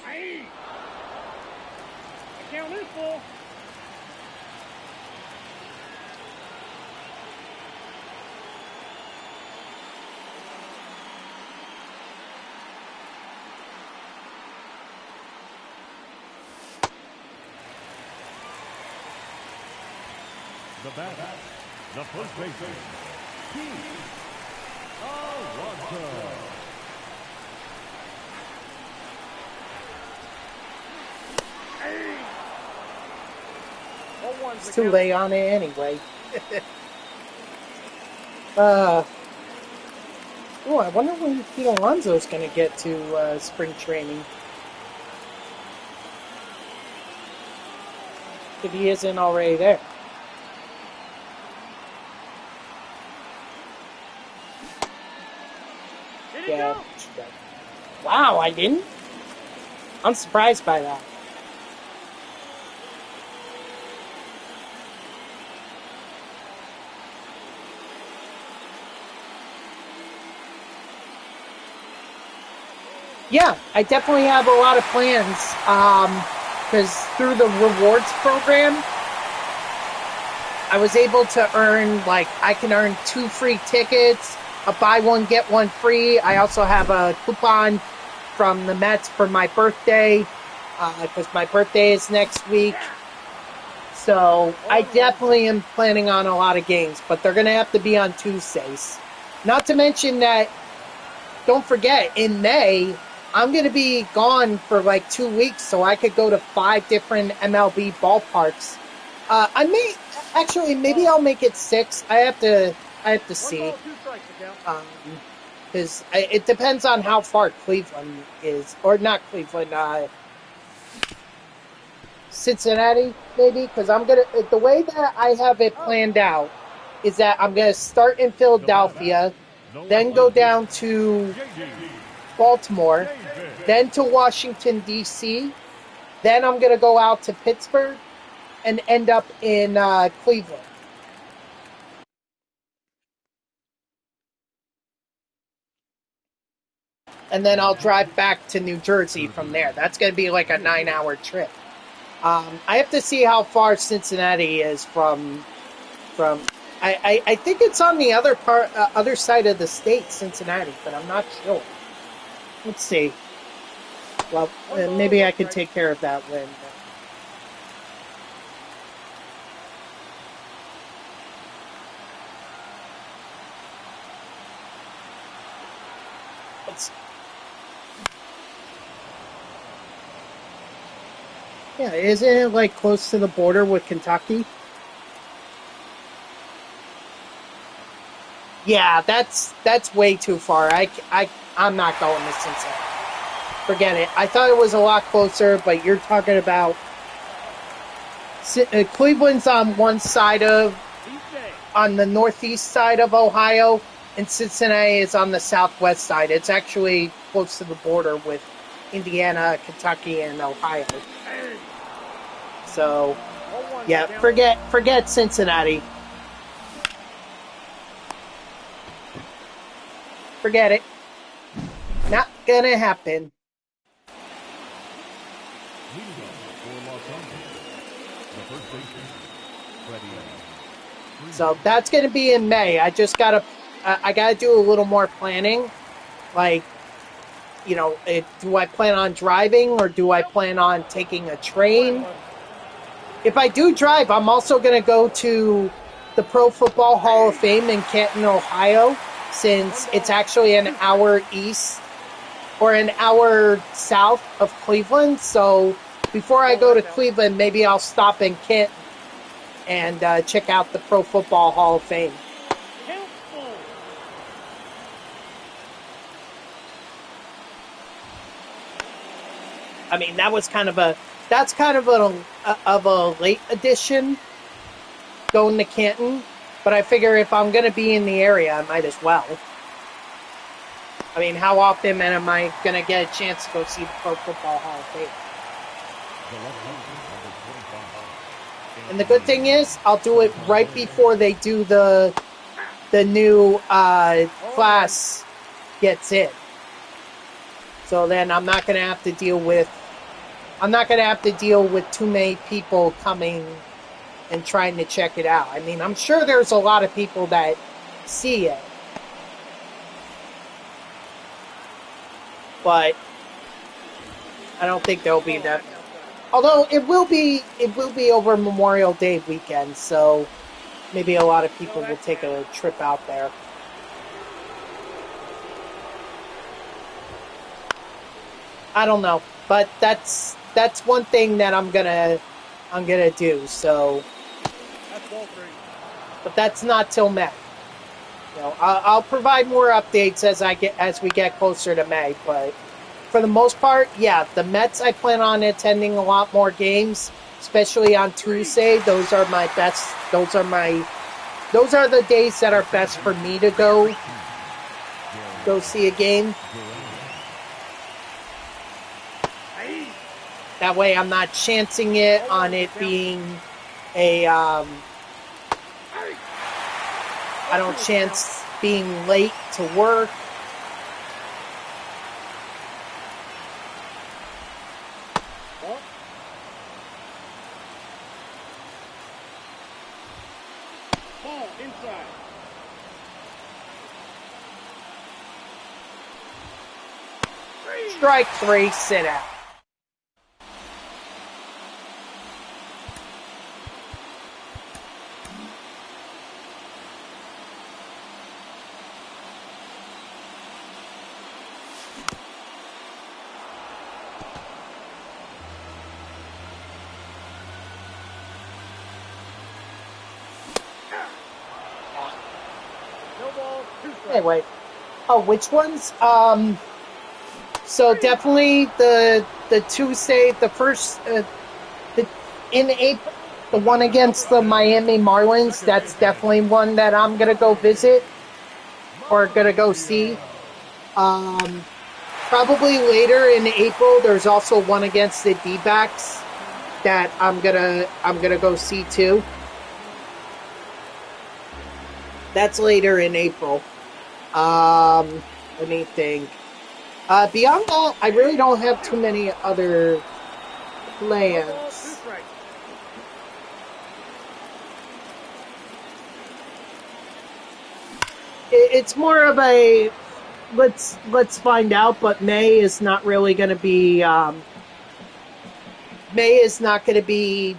Aye. The count is full. The batter, the first baseman, Keith Alonso. It's too late on it anyway. Oh, I wonder when Pete Alonso's going to get to spring training. If he isn't already there. Yeah. Wow, I didn't? I'm surprised by that. Yeah, I definitely have a lot of plans. Because through the rewards program, I was able to earn, I can earn 2 free tickets, a buy one, get one free. I also have a coupon from the Mets for my birthday, because my birthday is next week. So I definitely am planning on a lot of games, but they're going to have to be on Tuesdays. Not to mention that, don't forget, in May, I'm going to be gone for 2 weeks, so I could go to 5 different MLB ballparks. Maybe I'll make it 6. I have to see. Because it depends on how far Cleveland is. Or not Cleveland, Cincinnati, maybe. Because the way that I have it planned out is that I'm going to start in Philadelphia, then go down to Baltimore, then to Washington, D.C., then I'm going to go out to Pittsburgh, and end up in Cleveland. And then I'll drive back to New Jersey from there. That's going to be like a 9-hour trip. I have to see how far Cincinnati is from. I think it's on the other side of the state, Cincinnati, but I'm not sure. Let's see. Well, maybe I can take care of that when. Yeah, isn't it close to the border with Kentucky? Yeah, that's way too far. I'm not going to Cincinnati. Forget it. I thought it was a lot closer, but you're talking about Cleveland's on the northeast side of Ohio, and Cincinnati is on the southwest side. It's actually close to the border with Indiana, Kentucky, and Ohio. So, yeah, forget Cincinnati. Forget it. Not gonna happen. So that's gonna be in May. I gotta do a little more planning. Do I plan on driving or do I plan on taking a train? If I do drive, I'm also going to go to the Pro Football Hall of Fame in Canton, Ohio, since it's actually an hour east or an hour south of Cleveland. So before I go to Cleveland, maybe I'll stop in Canton and check out the Pro Football Hall of Fame. I mean, that's kind of a late addition going to Canton, but I figure if I'm going to be in the area, I might as well. I mean, how often am I going to get a chance to go see the Pro Football Hall of Fame? And the good thing is, I'll do it right before they do the new class gets in. So then I'm not going to have to deal with too many people coming and trying to check it out. I mean, I'm sure there's a lot of people that see it, but I don't think there'll be that. Although it will be over Memorial Day weekend, so maybe a lot of people will take a trip out there. I don't know, but that's one thing that I'm gonna do. So, but that's not till May. You know, I'll provide more updates as we get closer to May. But for the most part, yeah, the Mets, I plan on attending a lot more games, especially on Tuesday. Those are my best. Those are the days that are best for me to go see a game. That way I'm not chancing it on it being a, I don't chance being late to work. Ball inside. Strike 3, sit out. Anyway, which ones? So definitely the Tuesday, the first, in April, the one against the Miami Marlins. That's definitely one that I'm gonna go visit or gonna go see. Probably later in April, there's also one against the D-backs that I'm gonna go see too. That's later in April. Let me think. Beyond that, I really don't have too many other plans. It's more of a let's find out, but May is not really going to be. May is not going to be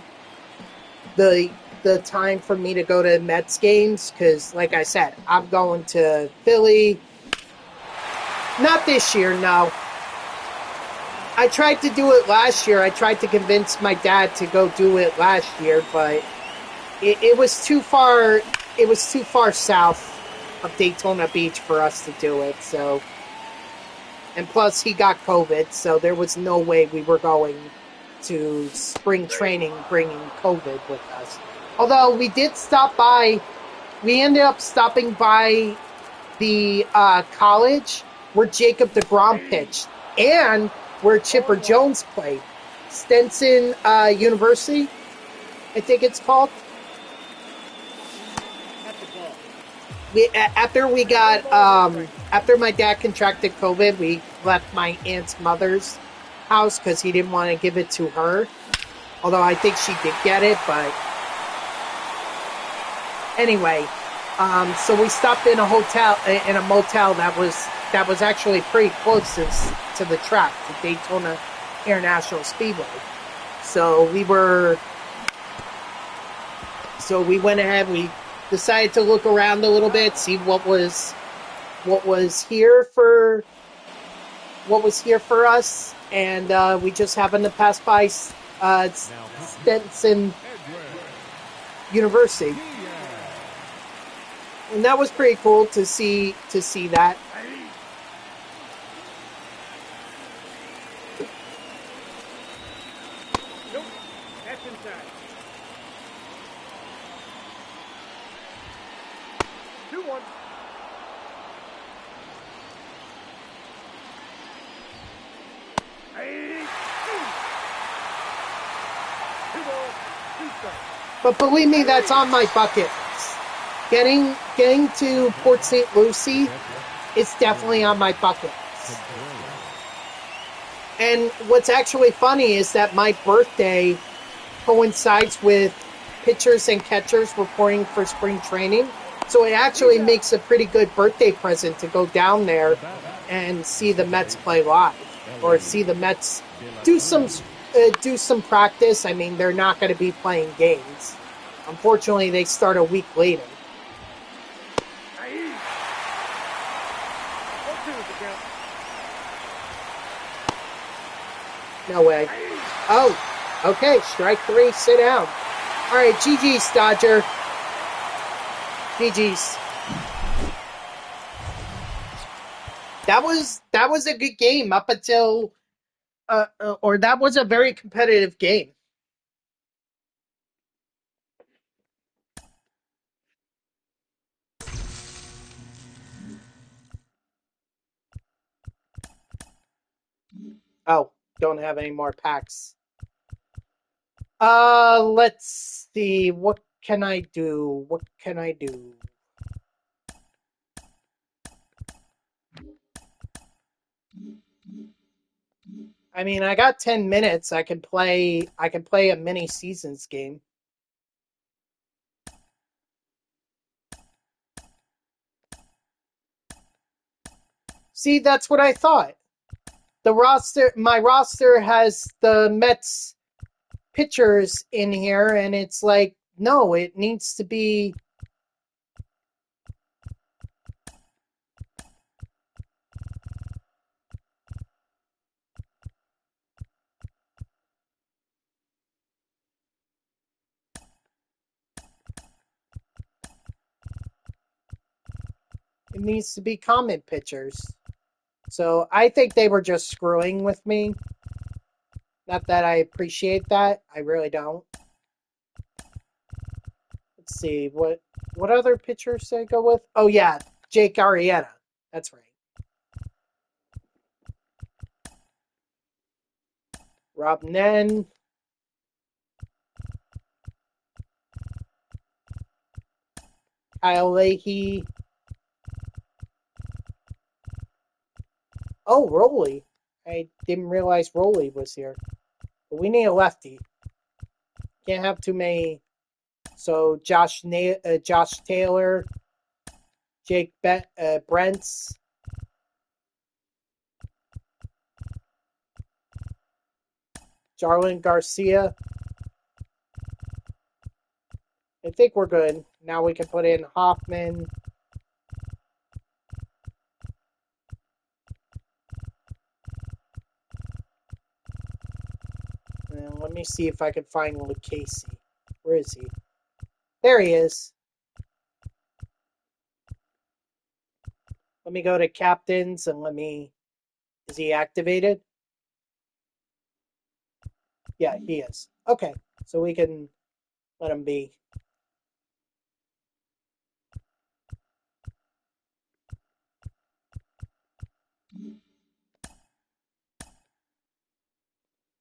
the time for me to go to Mets games because, like I said, I'm going to Philly. Not this year, no. I tried to do it last year. I tried to convince my dad to go do it last year, but it was too far. It was too far south of Daytona Beach for us to do it. So, and plus he got COVID, so there was no way we were going to spring training bringing COVID with us. Although we did stop by, we ended up stopping by the college where Jacob deGrom pitched and where Chipper Jones played. Stenson University, I think it's called. After my dad contracted COVID, we left my aunt's mother's house because he didn't want to give it to her. Although I think she did get it, but anyway, so we stopped in a motel that was actually pretty close to the track, to Daytona International Speedway. So we went ahead. We decided to look around a little bit, see what was here for us, and we just happened to pass by Stenson University, and that was pretty cool to see that. tag. 2-1. But believe me, that's on my bucket list. Getting to Port St. Lucie is definitely on my bucket list. And what's actually funny is that my birthday coincides with pitchers and catchers reporting for spring training. So it actually makes a pretty good birthday present to go down there and see the Mets play live, or see the Mets do some practice. I mean, they're not going to be playing games. Unfortunately, they start a week later. No way. Oh, okay. Strike 3. Sit down. All right, GG's, Dodger. GG's. That was a good game up until, or that was a very competitive game. Oh, don't have any more packs. Let's see. What can I do? What can I do? I mean, I got 10 minutes. I can play a mini seasons game. See, that's what I thought. My roster has the Mets pitchers in here, and it's like, no, it needs to be. It needs to be common pitchers. So I think they were just screwing with me. Not that I appreciate that. I really don't. Let's see. What other pitchers did I go with? Oh, yeah. Jake Arrieta. That's right. Rob Nen. Kyle Leahy. Oh, Roley. I didn't realize Roley was here. But we need a lefty. Can't have too many. So Josh Taylor, Jake Brents, Jarlin Garcia. I think we're good. Now we can put in Hoffman. And let me see if I can find Lucchese. Where is he? There he is. Let me go to captains and is he activated? Yeah, he is. Okay, so we can let him be.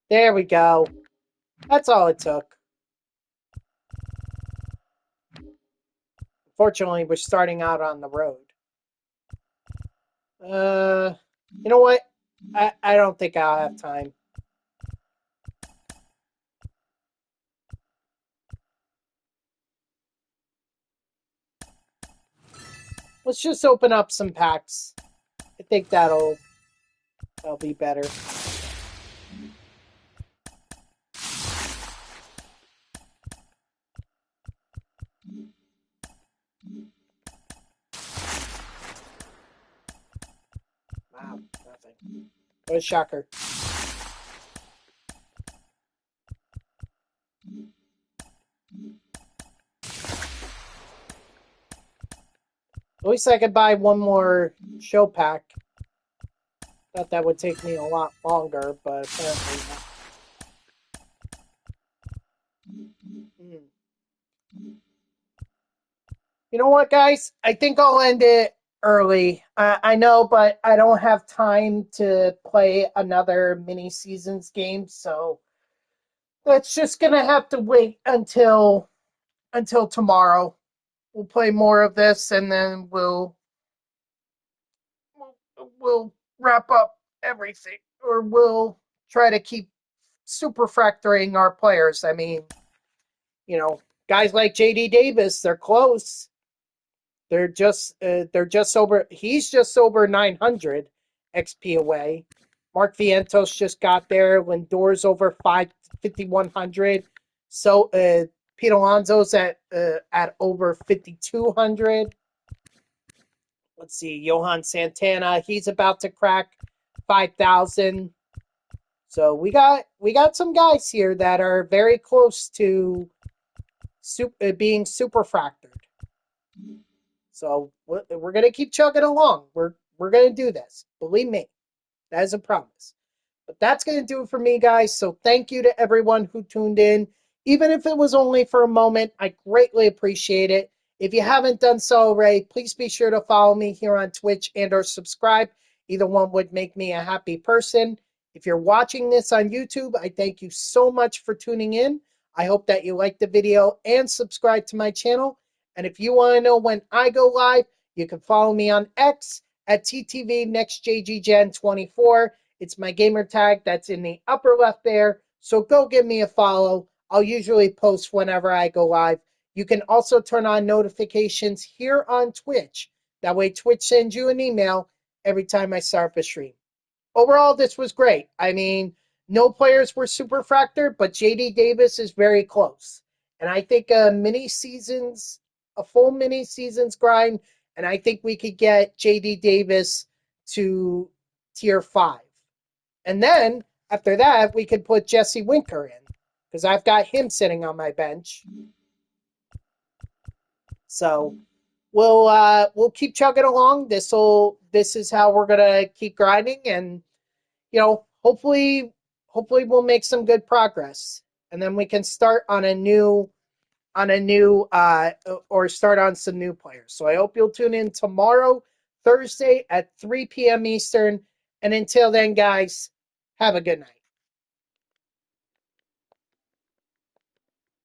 There we go. That's all it took. Fortunately, we're starting out on the road. You know what? I don't think I'll have time. Let's just open up some packs. I think that'll be better. Wow, nothing. What a shocker. At least I could buy one more show pack. Thought that would take me a lot longer, but apparently not. You know what, guys? I think I'll end it early. I know, but I don't have time to play another mini seasons game, so that's just gonna have to wait until tomorrow. We'll play more of this, and then we'll wrap up everything, or we'll try to keep super fracturing our players. I mean, you know, guys like JD Davis, they're close. They're just over. He's just over 900 XP away. Mark Vientos just got there. Lindor's over 5,100. So Pete Alonso's at over 5,200. Let's see, Johan Santana, he's about to crack 5,000. So we got some guys here that are very close to being super fractured. So we're gonna keep chugging along. We're gonna do this. Believe me, that is a promise. But that's going to do it for me, guys. So thank you to everyone who tuned in. Even if it was only for a moment, I greatly appreciate it. If you haven't done so already, please be sure to follow me here on Twitch and or subscribe. Either one would make me a happy person. If you're watching this on YouTube, I thank you so much for tuning in. I hope that you liked the video and subscribe to my channel. And if you want to know when I go live, you can follow me on X at TTV NextJGGen24. It's my gamer tag that's in the upper left there. So go give me a follow. I'll usually post whenever I go live. You can also turn on notifications here on Twitch. That way Twitch sends you an email every time I start up a stream. Overall, this was great. I mean, no players were super fractured, but JD Davis is very close. And I think a full mini seasons grind, and I think we could get JD Davis to tier 5. And then after that, we could put Jesse Winker in because I've got him sitting on my bench. So we'll keep chugging along. This is how we're gonna keep grinding, and hopefully we'll make some good progress, and then we can start on a new or start on some new players. So I hope you'll tune in tomorrow, Thursday at 3 p.m. Eastern. And until then, guys, have a good night.